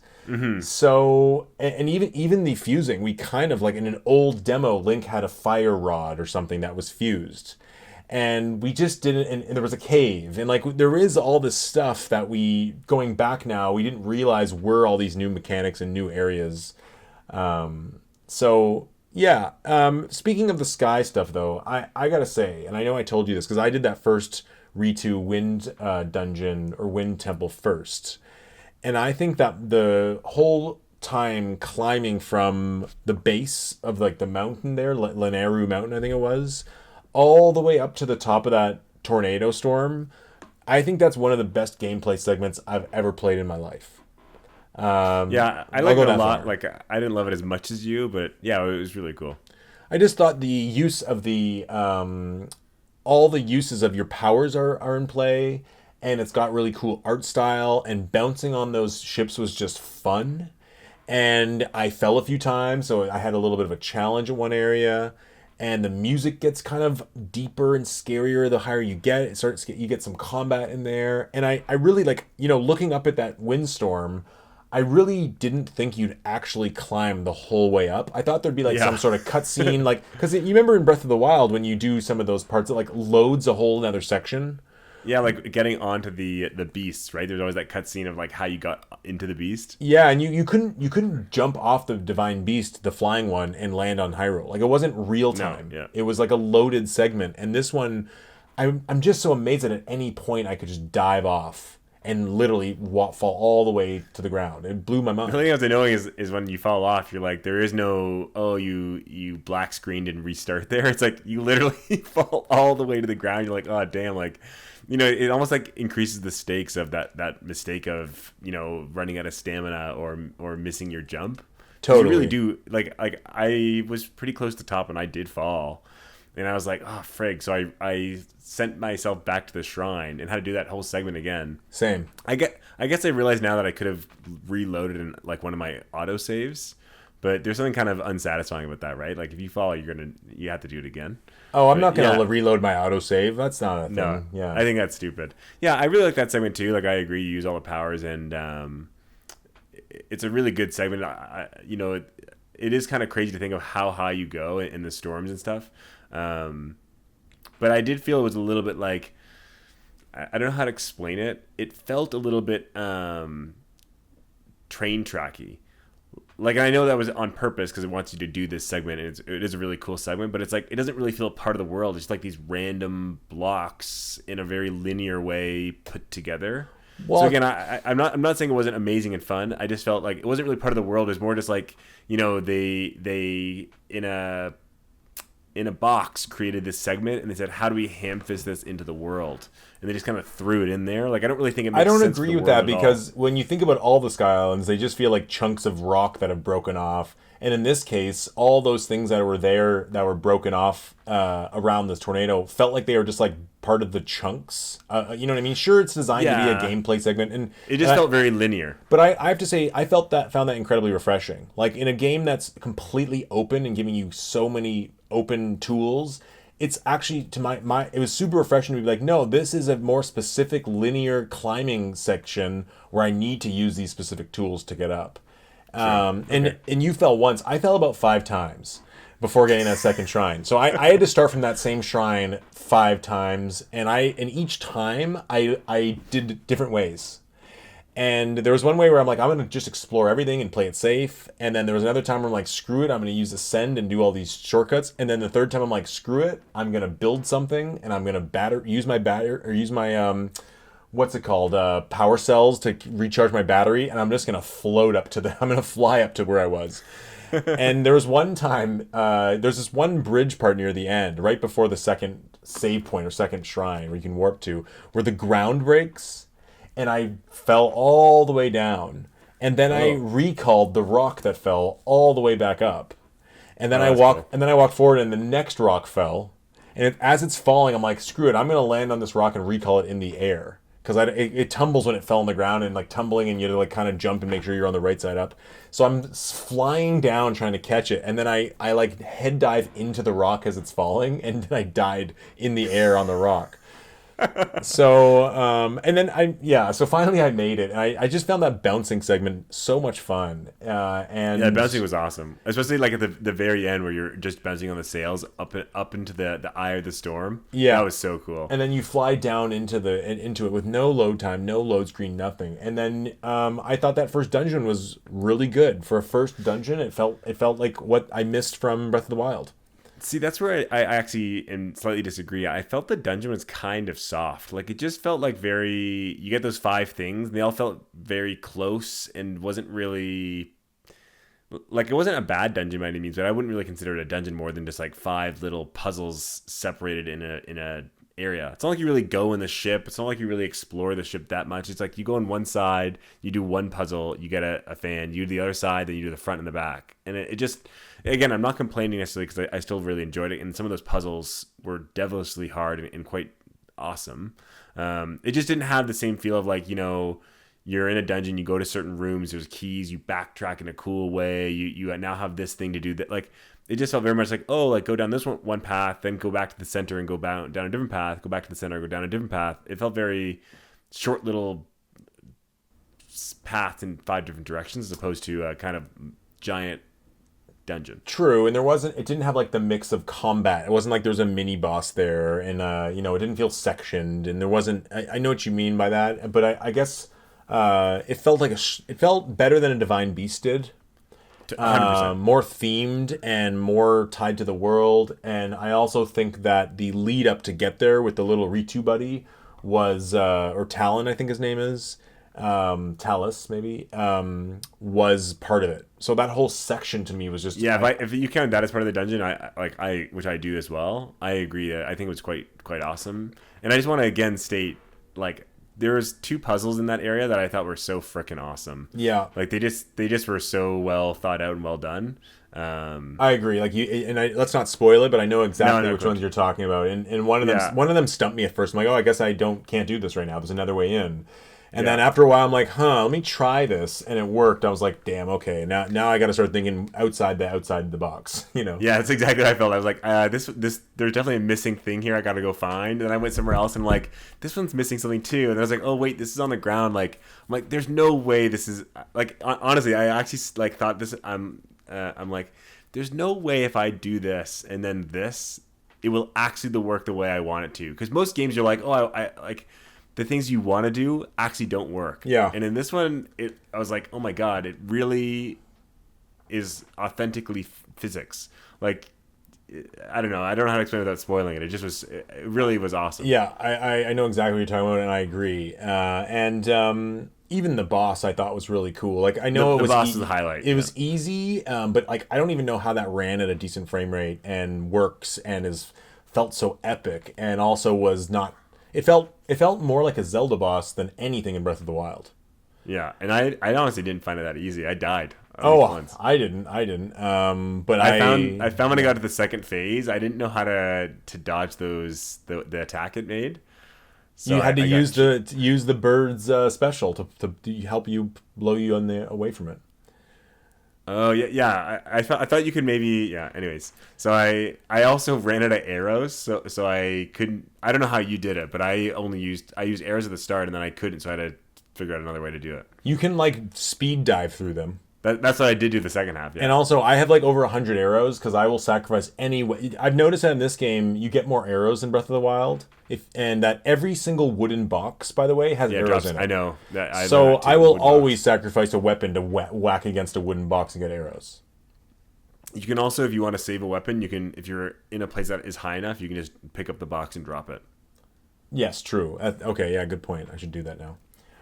So, and even the fusing, we kind of like in an old demo, Link had a fire rod or something that was fused, and we just didn't. And there was a cave, and like there is all this stuff that we going back now, we didn't realize were all these new mechanics and new areas. So yeah. Speaking of the sky stuff, though, I gotta say, and I know I told you this because I did that first Ritu Wind dungeon or Wind Temple first. And I think that the whole time climbing from the base of like the mountain there, Lenaru Mountain, I think it was, all the way up to the top of that tornado storm, I think that's one of the best gameplay segments I've ever played in my life.
Yeah, I
I'll
like
go
it a
that
lot.
far.
Like, I didn't love it as much as you, but yeah, it was really cool.
I just thought the use of the all the uses of your powers are in play, and it's got really cool art style, and bouncing on those ships was just fun. And I fell a few times, so I had a little bit of a challenge in one area. And the music gets kind of deeper and scarier the higher you get. You get some combat in there. And I really like, looking up at that windstorm, I really didn't think you'd actually climb the whole way up. I thought there'd be like some
Yeah.
sort of cutscene, like, because you remember in Breath of the Wild when you do some of those parts, it like loads a whole another section.
Yeah, like getting onto the beasts, right? There's always that cutscene of like how you got into the beast.
Yeah, and you couldn't jump off the divine beast, the flying one, and land on Hyrule. Like it wasn't real
No,
time.
yeah.
It was like a loaded segment. And this one, I'm just so amazed that at any point I could just dive off. and literally fall all the way to the ground. It blew my
The
mind.
only thing I was annoying is when you fall off, you're like, there is no, oh, you black screened and restart there. It's like you literally fall all the way to the ground. You're like, oh damn, like, it almost like increases the stakes of that mistake of running out of stamina or missing your jump. 'Cause you really
Totally.
do like I was pretty close to the top and I did fall. And I was like, oh, frig. So I sent myself back to the shrine and had to do that whole segment again.
Same.
I guess I realize now that I could have reloaded in like one of my auto saves, but there's something kind of unsatisfying about that, right? Like if you fall, you have to do it again.
Oh, I'm
But
not gonna
yeah,
reload my autosave. That's not a thing.
no,
Yeah.
I think that's stupid. Yeah, I really like that segment too. Like I agree, you use all the powers, and it's a really good segment. It is kind of crazy to think of how high you go in the storms and stuff. But I did feel it was a little bit like, I don't know how to explain it. It felt a little bit train tracky. Like, I know that was on purpose because it wants you to do this segment, and it is a really cool segment, but it's like it doesn't really feel part of the world. It's like these random blocks in a very linear way put together.
Well,
So again, I'm not saying it wasn't amazing and fun. I just felt like it wasn't really part of the world. It was more just like, they in a box created this segment, and they said, how do we ham fist this into the world? And they just kind of threw it in there. Like, I don't really think it makes
I don't
sense for
agree
the
with that
world at all.
because when you think about all the Sky Islands, they just feel like chunks of rock that have broken off. And in this case, all those things that were there that were broken off around this tornado felt like they were just like part of the chunks. You know what I mean? Sure, it's designed to be a
Yeah.
gameplay segment, and
It just felt very linear.
but I have to say, I found that incredibly refreshing. Like in a game that's completely open and giving you so many open tools, it's actually to my it was super refreshing to be like, no, this is a more specific linear climbing section where I need to use these specific tools to get up. And you fell once. I fell about 5 times before getting that second shrine. So I had to start from that same shrine 5 times, and each time I did different ways. And there was one way where I'm like, I'm gonna just explore everything and play it safe. And then there was another time where I'm like, screw it, I'm gonna use Ascend and do all these shortcuts. And then the third time I'm like, screw it, I'm gonna build something and I'm gonna use my what's it called, power cells to recharge my battery, and I'm just gonna I'm gonna fly up to where I was. And there was one time, there's this one bridge part near the end, right before the second save point or second shrine where you can warp to, where the ground breaks, and I fell all the way down. And then I recalled the rock that fell all the way back up. And then
Cool.
I walked forward, and the next rock fell. And as it's falling, I'm like, screw it, I'm gonna land on this rock and recall it in the air. Because it tumbles when it fell on the ground, and like tumbling, and you have to like kind of jump and make sure you're on the right side up. So I'm flying down trying to catch it, and then I like head dive into the rock as it's falling, and then I died in the air on the rock. So and then so finally I made it, and I just found that bouncing segment so much fun. And
Yeah, bouncing was awesome, especially like at the very end where you're just bouncing on the sails up into the eye of the storm.
Yeah.
That was so cool.
and then you fly down into it with no load time, no load screen, nothing. And then I thought that first dungeon was really good for a first dungeon. It felt like what I missed from Breath of the Wild.
See, that's where I actually am slightly disagree. I felt the dungeon was kind of soft. Like, it just felt like you get those 5 things, and they all felt very close and wasn't really, like, it wasn't a bad dungeon by any means, but I wouldn't really consider it a dungeon more than just like 5 little puzzles separated in a area. It's not like you really go in the ship. It's not like you really explore the ship that much. It's like you go on one side, you do one puzzle, you get a fan, you do the other side, then you do the front and the back. And it just, again, I'm not complaining necessarily because I still really enjoyed it. And some of those puzzles were devilishly hard and quite awesome. It just didn't have the same feel of like, you're in a dungeon, you go to certain rooms, there's keys, you backtrack in a cool way, you now have this thing to do that. Like, it just felt very much like, go down this one path, then go back to the center and go down a different path, go back to the center, go down a different path. It felt very short little paths in 5 different directions as opposed to a kind of giant dungeon.
True, and it didn't have like the mix of combat. It wasn't like there was a mini boss there, and it didn't feel sectioned, and there wasn't. I know what you mean by that, but I guess it felt like it felt better than a Divine Beast did.
100%.
More themed and more tied to the world, and I also think that the lead up to get there with the little Ritu buddy was or Talon, I think his name is, Talus maybe, was part of it. So that whole section to me was just
Yeah, if you count that as part of the dungeon, which I do as well. I agree. I think it was quite awesome. And I just want to again state, like, there was 2 puzzles in that area that I thought were so freaking awesome.
yeah.
Like they just were so well thought out and well done.
I agree. Like let's not spoil it, but I know exactly
No,
which ones you're talking about. And one of them,
Yeah.
stumped me at first. I'm like, oh, I guess can't do this right now. There's another way in. And then after a while, I'm like, let me try this, and it worked. I was like, damn, okay. Now I got to start thinking outside the box. You know?
Yeah, that's exactly what I felt. I was like, this there's definitely a missing thing here. I got to go find. And I went somewhere else, and I'm like, this one's missing something too. And I was like, oh wait, this is on the ground. Like, I'm like, there's no way this is like. Honestly, I actually like thought this. I'm like, there's no way if I do this and then this, it will actually work the way I want it to. Because most games you're like, oh, I like. The things you want to do actually don't work.
Yeah.
And in this one, I was like, oh my God, it really is authentically physics. Like, I don't know. I don't know how to explain it without spoiling it. It really was awesome.
Yeah, I know exactly what you're talking about, and I agree. And even the boss I thought was really cool. Like I know
The boss is the highlight.
It was easy, but like I don't even know how that ran at a decent frame rate and works and felt so epic, and also was not. It felt more like a Zelda boss than anything in Breath of the Wild.
Yeah, and I honestly didn't find it that easy. I died.
Once. I didn't. But
I found when I got to the second phase, I didn't know how to dodge the attack it made.
So you had to use the bird's special to help you blow you away from it.
Oh yeah. I thought you could maybe Anyways, so I also ran out of arrows, so I couldn't. I don't know how you did it, but I used arrows at the start, and then I couldn't, so I had to figure out another way to do it.
You can like speed dive through them.
That's what I did do the second half. Yeah.
And also, I have like over 100 arrows because I will sacrifice any way. I've noticed that in this game, you get more arrows in Breath of the Wild, and that every single wooden box, by the way, has arrows in it.
I know.
So I will always sacrifice a weapon to whack against a wooden box and get arrows.
You can also, if you want to save a weapon, you can. If you're in a place that is high enough, you can just pick up the box and drop it.
Yes, true. Okay, yeah, good point. I should do that now.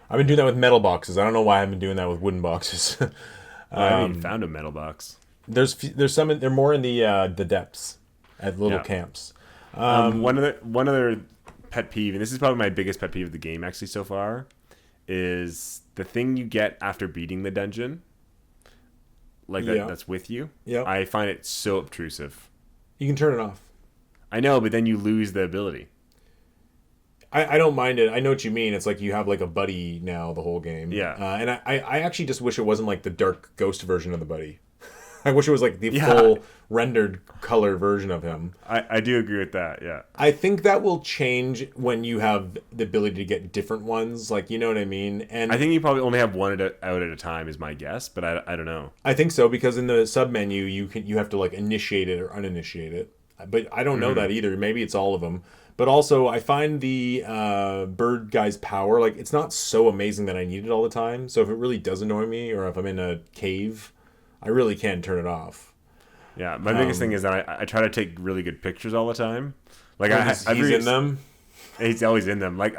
I've been doing that with metal boxes. I don't know why I haven't been doing that with wooden boxes.
I haven't even found a metal box.
There's some. They're more in the depths at little camps.
One other pet peeve, and this is probably my biggest pet peeve of the game actually so far, is the thing you get after beating the dungeon. Like that's with you.
Yeah.
I find it so obtrusive.
You can turn it off.
I know, but then you lose the ability.
I don't mind it. I know what you mean. It's like you have like a buddy now the whole game.
Yeah.
And I actually just wish it wasn't like the dark ghost version of the buddy. I wish it was like the full rendered color version of him.
I do agree with that, yeah.
I think that will change when you have the ability to get different ones. Like, you know what I mean? And
I think you probably only have one out at a time is my guess, but I don't know.
I think so, because in the sub menu you have to like initiate it or uninitiate it. But I don't know that either. Maybe it's all of them. But also, I find the bird guy's power, like, it's not so amazing that I need it all the time. So if it really does annoy me, or if I'm in a cave, I really can turn it off.
Yeah, my biggest thing is that I try to take really good pictures all the time. Like
He's in them?
He's always in them. Like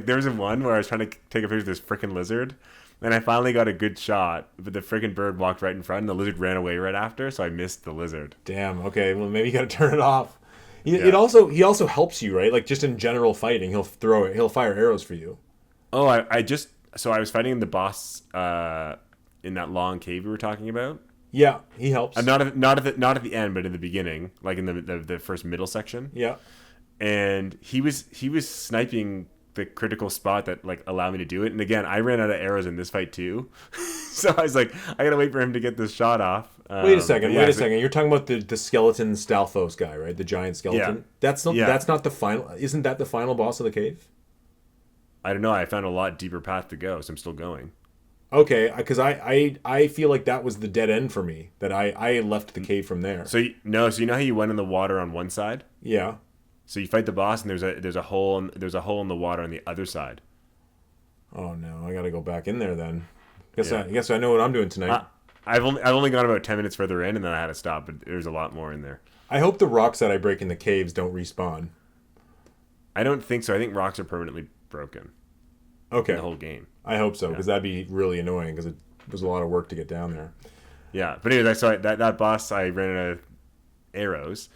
there was one where I was trying to take a picture of this freaking lizard, and I finally got a good shot, but the freaking bird walked right in front, and the lizard ran away right after, so I missed the lizard.
Damn, okay, well, maybe you gotta turn it off. He also helps you, right? Like, just in general fighting, he'll fire arrows for you.
Oh, I was fighting the boss in that long cave we were talking about.
Yeah, he helps.
Not at the end, but in the beginning, like in the first middle section.
Yeah.
And he was sniping the critical spot that like allowed me to do it. And again, I ran out of arrows in this fight too, so I was like, I gotta wait for him to get this shot off.
Wait a second. You're talking about the skeleton Stalfos guy, right? The giant skeleton. Yeah. That's not the final. Isn't that the final boss of the cave?
I don't know. I found a lot deeper path to go, so I'm still going.
Okay, because I feel like that was the dead end for me. That I left the cave from there.
So you know how you went in the water on one side?
Yeah.
So you fight the boss, and there's a hole in the water on the other side.
Oh no, I gotta go back in there then. I guess I know what I'm doing tonight.
I've only gone about 10 minutes further in, and then I had to stop. But there's a lot more in there.
I hope the rocks that I break in the caves don't respawn.
I don't think so. I think rocks are permanently broken
Okay.
in the whole game.
I hope so, because that'd be really annoying, because it was a lot of work to get down there.
Yeah, but anyways, I saw that boss. I ran out of arrows,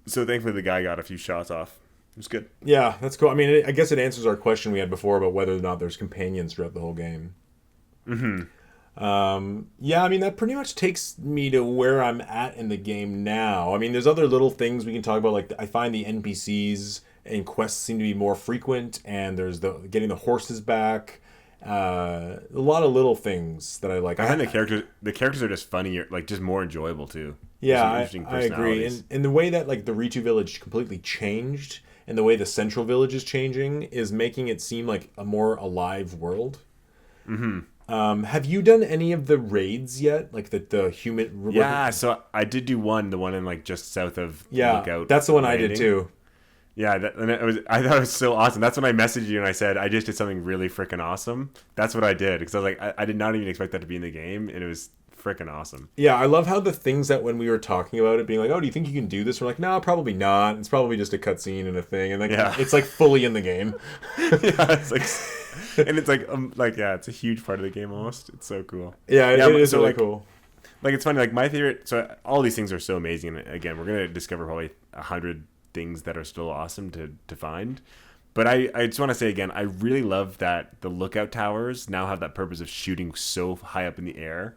so thankfully the guy got a few shots off. It was good.
Yeah, that's cool. I mean, I guess it answers our question we had before about whether or not there's companions throughout the whole game. Yeah, I mean, that pretty much takes me to where I'm at in the game now. I mean, there's other little things we can talk about. Like, I find the NPCs and quests seem to be more frequent, and there's the getting the horses back. A lot of little things that I like.
I find the characters are just funnier, like just more enjoyable too.
Yeah,
Some interesting
I agree.
personalities.
And the way that like the Ritu village completely changed, and the way the central village is changing, is making it seem like a more alive world. Have you done any of the raids yet? Like the human?
Yeah, so I did do the one in like just south of Lookout.
That's the one I
Landing.
did too.
Yeah, I thought it was so awesome. That's when I messaged you and I said I just did something really freaking awesome. That's what I did, because I was like, I did not even expect that to be in the game, and it was freaking awesome.
Yeah, I love how the things that when we were talking about it, being like, "Oh, do you think you can do this?" We're like, "No, probably not. It's probably just a cutscene and a thing." And like, it's like fully in the game.
Yeah, it's like, and it's like yeah, it's a huge part of the game almost. It's so cool.
Yeah, it is really cool.
Like, it's funny. Like, my favorite. So all these things are so amazing. And again, we're gonna discover probably 100 things that are still awesome to find. But I just want to say again, I really love that the lookout towers now have that purpose of shooting so high up in the air.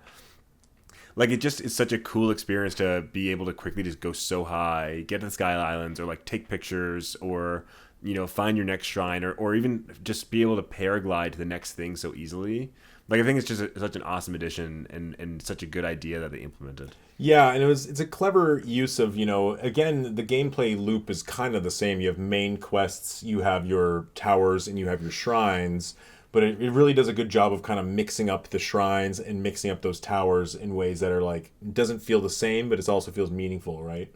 Like, it just is such a cool experience to be able to quickly just go so high, get to the Sky Islands, or like take pictures, or find your next shrine, or even just be able to paraglide to the next thing so easily. Like, I think it's just such an awesome addition and such a good idea that they implemented.
Yeah, and it's a clever use of, again, the gameplay loop is kind of the same. You have main quests, you have your towers, and you have your shrines, but it really does a good job of kind of mixing up the shrines and mixing up those towers in ways that are like, doesn't feel the same, but it also feels meaningful, right?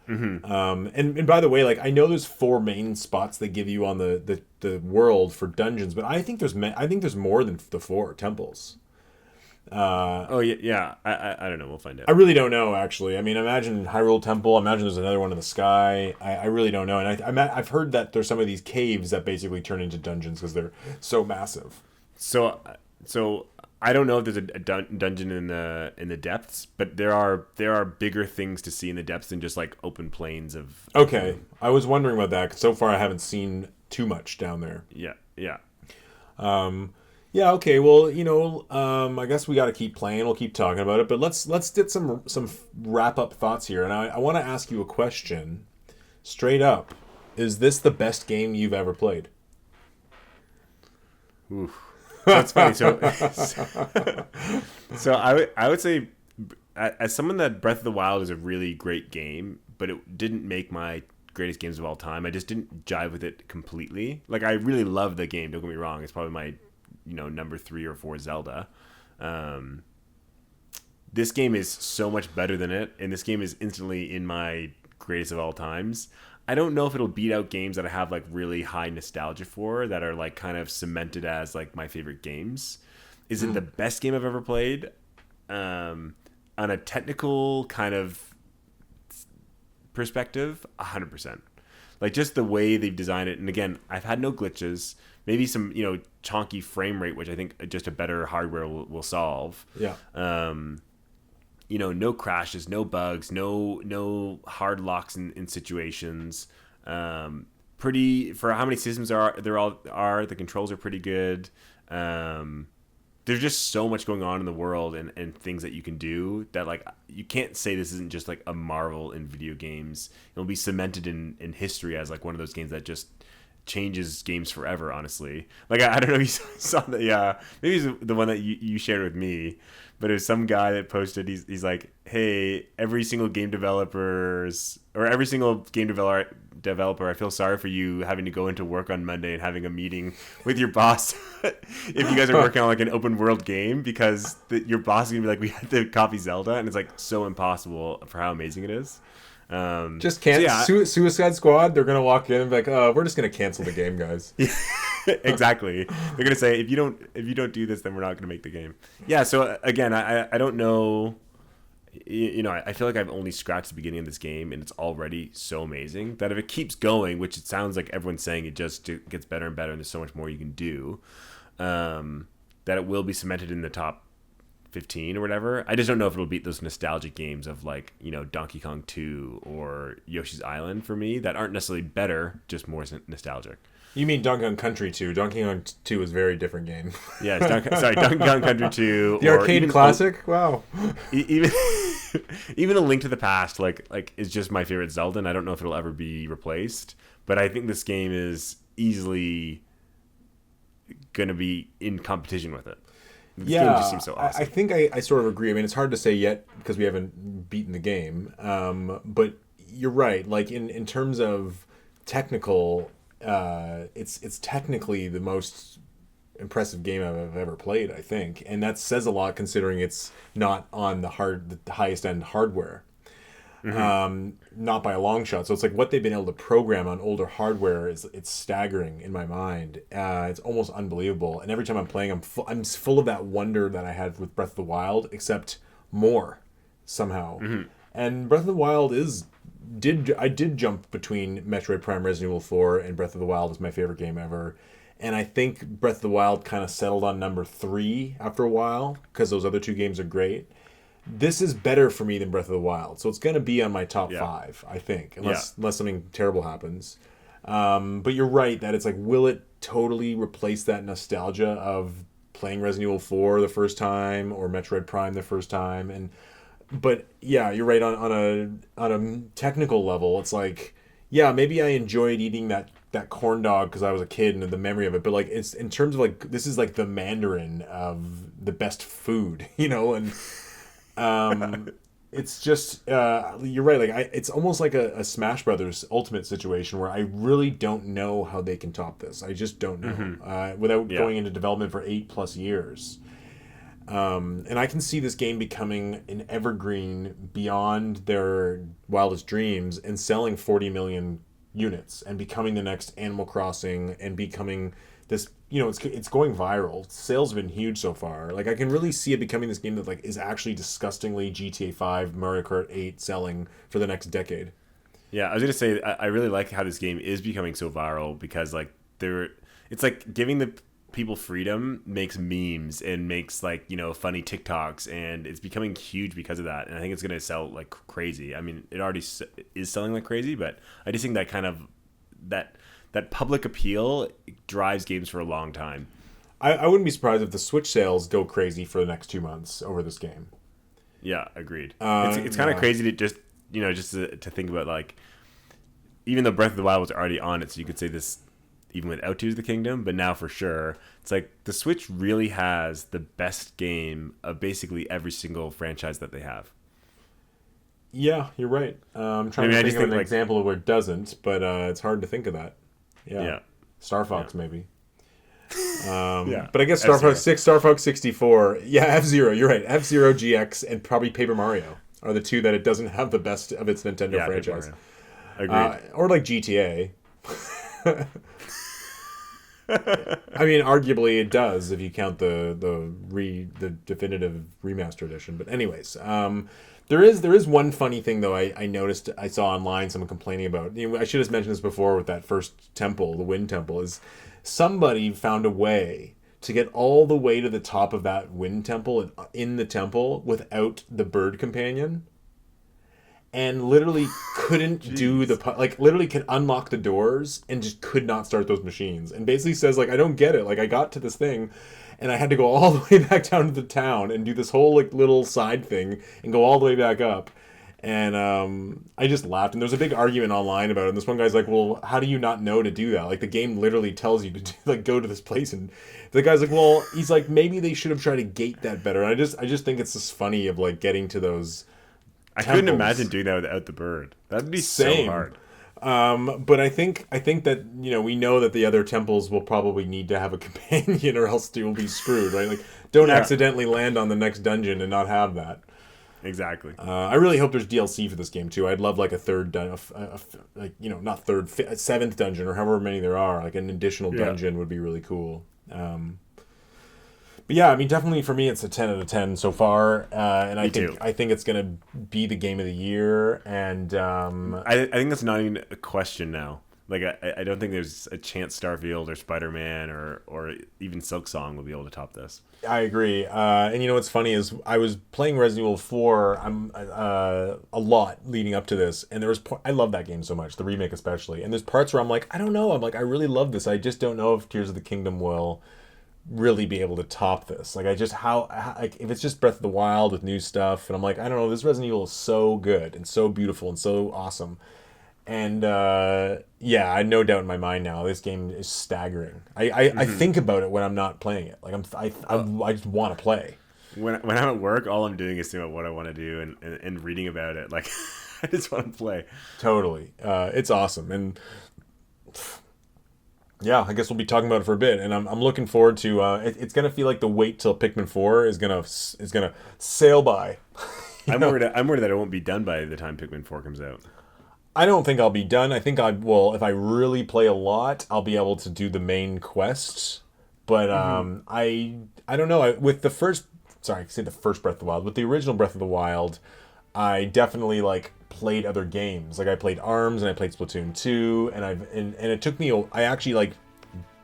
And by the way, like, I know there's 4 main spots they give you on the world for dungeons, but I think there's more than the 4 temples.
Oh yeah. I don't know. We'll find out.
I really don't know, actually. I mean, imagine Hyrule Temple. Imagine there's another one in the sky. I really don't know. And I've heard that there's some of these caves that basically turn into dungeons because they're so massive.
So I don't know if there's a dungeon in the depths, but there are bigger things to see in the depths than just like open plains of.
Okay, I was wondering about that, 'cause so far I haven't seen too much down there.
Yeah.
Yeah. Okay. Well, I guess we got to keep playing. We'll keep talking about it, but let's get some wrap up thoughts here. And I want to ask you a question, straight up: is this the best game you've ever played?
Oof. That's funny. So I would say, as someone that Breath of the Wild is a really great game, but it didn't make my greatest games of all time. I just didn't jive with it completely. Like, I really love the game. Don't get me wrong. It's probably my number 3 or 4 Zelda. This game is so much better than it, and this game is instantly in my greatest of all times. I don't know if it'll beat out games that I have like really high nostalgia for, that are like kind of cemented as like my favorite games. Is it the best game I've ever played? On a technical kind of perspective, 100%. Like, just the way they've designed it. And again, I've had no glitches. Maybe some, chonky frame rate, which I think just a better hardware will solve.
Yeah.
No crashes, no bugs, no hard locks in situations. Pretty, for how many systems the controls are pretty good. There's just so much going on in the world and things that you can do that, like, you can't say this isn't just like a marvel in video games. It'll be cemented in history as like one of those games that just changes games forever, honestly. Like, I don't know if you saw that. Yeah, maybe it's the one that you shared with me, but it was some guy that posted, he's like, hey, every single game developer, I feel sorry for you having to go into work on Monday and having a meeting with your boss if you guys are working on like an open world game, because your boss is gonna be like, we had to copy Zelda, and it's like so impossible for how amazing it is.
Just can't. So yeah. Suicide Squad, they're gonna walk in and be like, we're just gonna cancel the game, guys.
Exactly. They're gonna say, if you don't do this, then we're not gonna make the game. Yeah. So again, I don't know. I feel like I've only scratched the beginning of this game, and it's already so amazing that if it keeps going, which it sounds like everyone's saying, it just gets better and better, and there's so much more you can do, that it will be cemented in the top 15 or whatever. I just don't know if it'll beat those nostalgic games of like, Donkey Kong 2 or Yoshi's Island for me that aren't necessarily better, just more nostalgic.
You mean Donkey Kong Country 2? Donkey Kong 2 is a very different game.
Yeah, it's Donkey Kong Country 2.
The arcade classic? Wow.
Even even A Link to the Past like is just my favorite Zelda, and I don't know if it'll ever be replaced. But I think this game is easily going to be in competition with it. This game just seems so awesome.
I think I sort of agree. I mean, it's hard to say yet because we haven't beaten the game. But you're right. Like in terms of technical, it's technically the most impressive game I've ever played, I think, and that says a lot considering it's not on the highest end hardware. Not by a long shot. So it's like what they've been able to program on older hardware it's staggering in my mind. It's almost unbelievable. And every time I'm playing, I'm full of that wonder that I had with Breath of the Wild, except more somehow. And Breath of the Wild I did jump between Metroid Prime Resident Evil 4 and Breath of the Wild as my favorite game ever. And I think Breath of the Wild kind of settled on number 3 after a while because those other two games are great. This is better for me than Breath of the Wild, so it's going to be on my top 5, I think, unless something terrible happens. But you're right that it's like, will it totally replace that nostalgia of playing Resident Evil 4 the first time or Metroid Prime the first time? But yeah, you're right on a technical level. It's like, yeah, maybe I enjoyed eating that corn dog because I was a kid and the memory of it. But like, it's in terms of like, this is like the Mandarin of the best food, and. It's just you're right, like it's almost like a Smash Brothers Ultimate situation where I really don't know how they can top this. I just don't know without going into development for 8+ years. And I can see this game becoming an evergreen beyond their wildest dreams and selling 40 million units and becoming the next Animal Crossing and becoming this, it's going viral. Sales have been huge so far. Like I can really see it becoming this game that like is actually disgustingly GTA 5, Mario Kart 8 selling for the next decade.
Yeah, I was gonna say I really like how this game is becoming so viral because like it's like giving the people freedom makes memes and makes like funny TikToks, and it's becoming huge because of that. And I think it's gonna sell like crazy. I mean, it already is selling like crazy, but I just think that kind of that public appeal drives games for a long time.
I wouldn't be surprised if the Switch sales go crazy for the next 2 months over this game.
Yeah, agreed. It's kind of crazy to just to think about, like, even though Breath of the Wild was already on it, so you could say this even without Tears of the Kingdom, but now for sure, it's like the Switch really has the best game of basically every single franchise that they have.
Yeah, you're right. I'm trying to think of an example of where it doesn't, but it's hard to think of that. Yeah. Star Fox, maybe. But I guess Star Fox 6, Star Fox 64. Yeah, F-Zero, you're right. F-Zero, GX, and probably Paper Mario are the two that it doesn't have the best of its Nintendo franchise.
Agreed.
Or like GTA. I mean, arguably it does if you count the definitive remaster edition. But anyways, there is one funny thing though I noticed. I saw online someone complaining about. I should have mentioned this before with that first temple, the Wind Temple. Is somebody found a way to get all the way to the top of that Wind Temple in the temple without the bird companion, and literally couldn't do literally could unlock the doors and just could not start those machines, and basically says like, I don't get it. Like I got to this thing and I had to go all the way back down to the town and do this whole like little side thing and go all the way back up. And I just laughed. And there was a big argument online about it. And this one guy's like, well, how do you not know to do that? Like the game literally tells you to go to this place. And the guy's like, well, he's like, maybe they should have tried to gate that better. And I just think it's just funny of like getting to those
temples. I couldn't imagine doing that without the bird. That'd be so hard.
But I think that, we know that the other temples will probably need to have a companion or else you'll be screwed, right? Like, don't accidentally land on the next dungeon and not have that.
Exactly.
I really hope there's DLC for this game too. I'd love like a third, seventh dungeon or however many there are. Like an additional dungeon would be really cool. But But yeah, I mean, definitely for me, it's a 10 out of 10 so far, and
too.
I think it's gonna be the game of the year. And
I think that's not even a question now. Like I don't think there's a chance Starfield or Spider-Man or even Silksong will be able to top this.
I agree. And you know what's funny is I was playing Resident Evil 4 a lot leading up to this, and I love that game so much, the remake especially. And there's parts where I'm like, I don't know. I'm like, I really love this. I just don't know if Tears of the Kingdom will really be able to top this. Like, I just how like if it's just Breath of the Wild with new stuff, and I'm like, I don't know. This Resident Evil is so good and so beautiful and so awesome. And yeah, I had no doubt in my mind now. This game is staggering. I think about it when I'm not playing it. Like I just want to play.
When I'm at work, all I'm doing is thinking about what I want to do and reading about it. Like I just want to play.
Totally, it's awesome. And yeah, I guess we'll be talking about it for a bit. And I'm looking forward to. It's gonna feel like the wait till Pikmin 4 is gonna sail by.
I'm worried that it won't be done by the time Pikmin 4 comes out.
I don't think I'll be done. I think I will, if I really play a lot, I'll be able to do the main quests. But I don't know. With the first, sorry, I say the first Breath of the Wild. With the original Breath of the Wild, I definitely like played other games. Like I played ARMS and I played Splatoon 2, and it took me. I actually like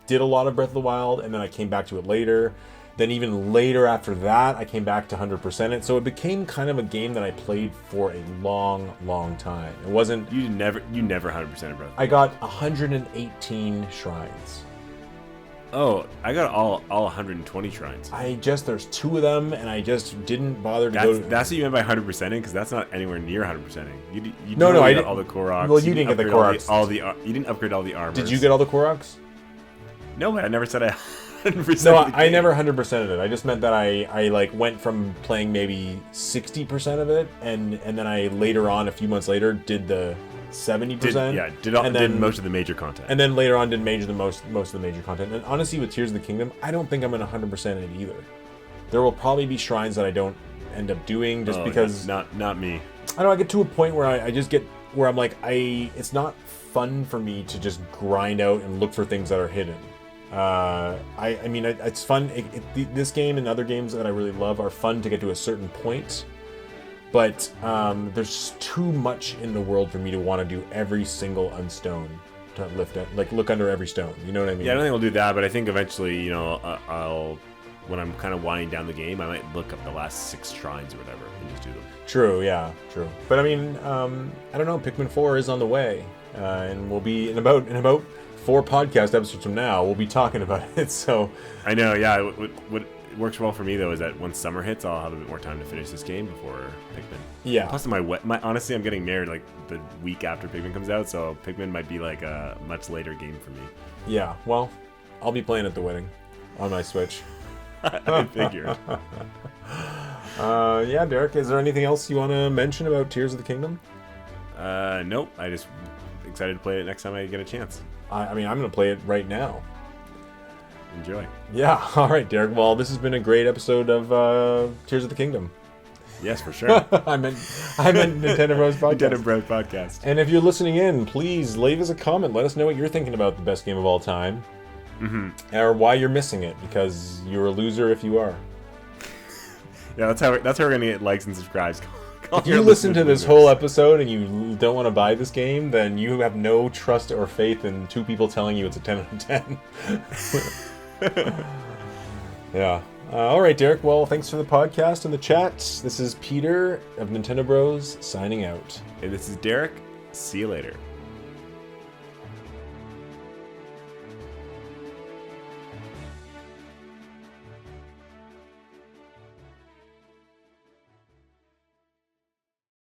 did a lot of Breath of the Wild, and then I came back to it later. Then even later after that, I came back to 100% it. So it became kind of a game that I played for a long, long time. It wasn't...
You never 100% Breath.
I got 118 shrines.
Oh, I got all 120 shrines.
There's 2 of them, and I just didn't bother to go...
That's what you meant by 100%ing, because that's not anywhere near 100%ing. You
No, I didn't...
all the Koroks.
Well, you didn't get the Koroks.
You didn't upgrade all the armors.
Did you get all the Koroks?
No, I never said I 100%.
No, I never 100%ed it. I just meant that I like went from playing maybe 60% of it, and then I later on, a few months later, did the 70%.
Did most of the major content.
And then later on did most of the major content. And honestly, with Tears of the Kingdom, I don't think I'm going to 100% it either. There will probably be shrines that I don't end up doing just because...
Not me.
I know, I get to a point where I just get... Where I'm like, it's not fun for me to just grind out and look for things that are hidden. I mean, it's fun. This game and other games that I really love are fun to get to a certain point, but there's too much in the world for me to want to do every single unstone to lift it, like look under every stone. You know what I mean?
Yeah, I don't think I'll do that, but I think eventually, you know, I'll when I'm kind of winding down the game, I might look up the last 6 shrines or whatever and just do them.
True, yeah, true. But I mean, I don't know. Pikmin 4 is on the way, and we'll be in about 4 podcast episodes from now, we'll be talking about it. So
I know, yeah. What works well for me though is that once summer hits, I'll have a bit more time to finish this game before Pikmin.
Yeah.
Plus, honestly, I'm getting married like the week after Pikmin comes out, so Pikmin might be like a much later game for me.
Yeah. Well, I'll be playing at the wedding on my Switch.
I figured.
Yeah, Derek. Is there anything else you want to mention about Tears of the Kingdom?
Nope. I just excited to play it next time I get a chance.
I mean, I'm going to play it right now.
Enjoy.
Yeah. All right, Derek. Well, this has been a great episode of Tears of the Kingdom.
Yes, for sure.
I meant Nintendo Bros Podcast.
Nintendo Bros Podcast.
And if you're listening in, please leave us a comment. Let us know what you're thinking about the best game of all time, or why you're missing it, because you're a loser if you are.
Yeah, that's how we're gonna get likes and subscribes.
If you listen to this whole episode and you don't want to buy this game, then you have no trust or faith in 2 people telling you it's a 10 out of 10. Yeah. All right, Derek. Well, thanks for the podcast and the chat. This is Peter of Nintendo Bros signing out.
And this is Derek. See you later.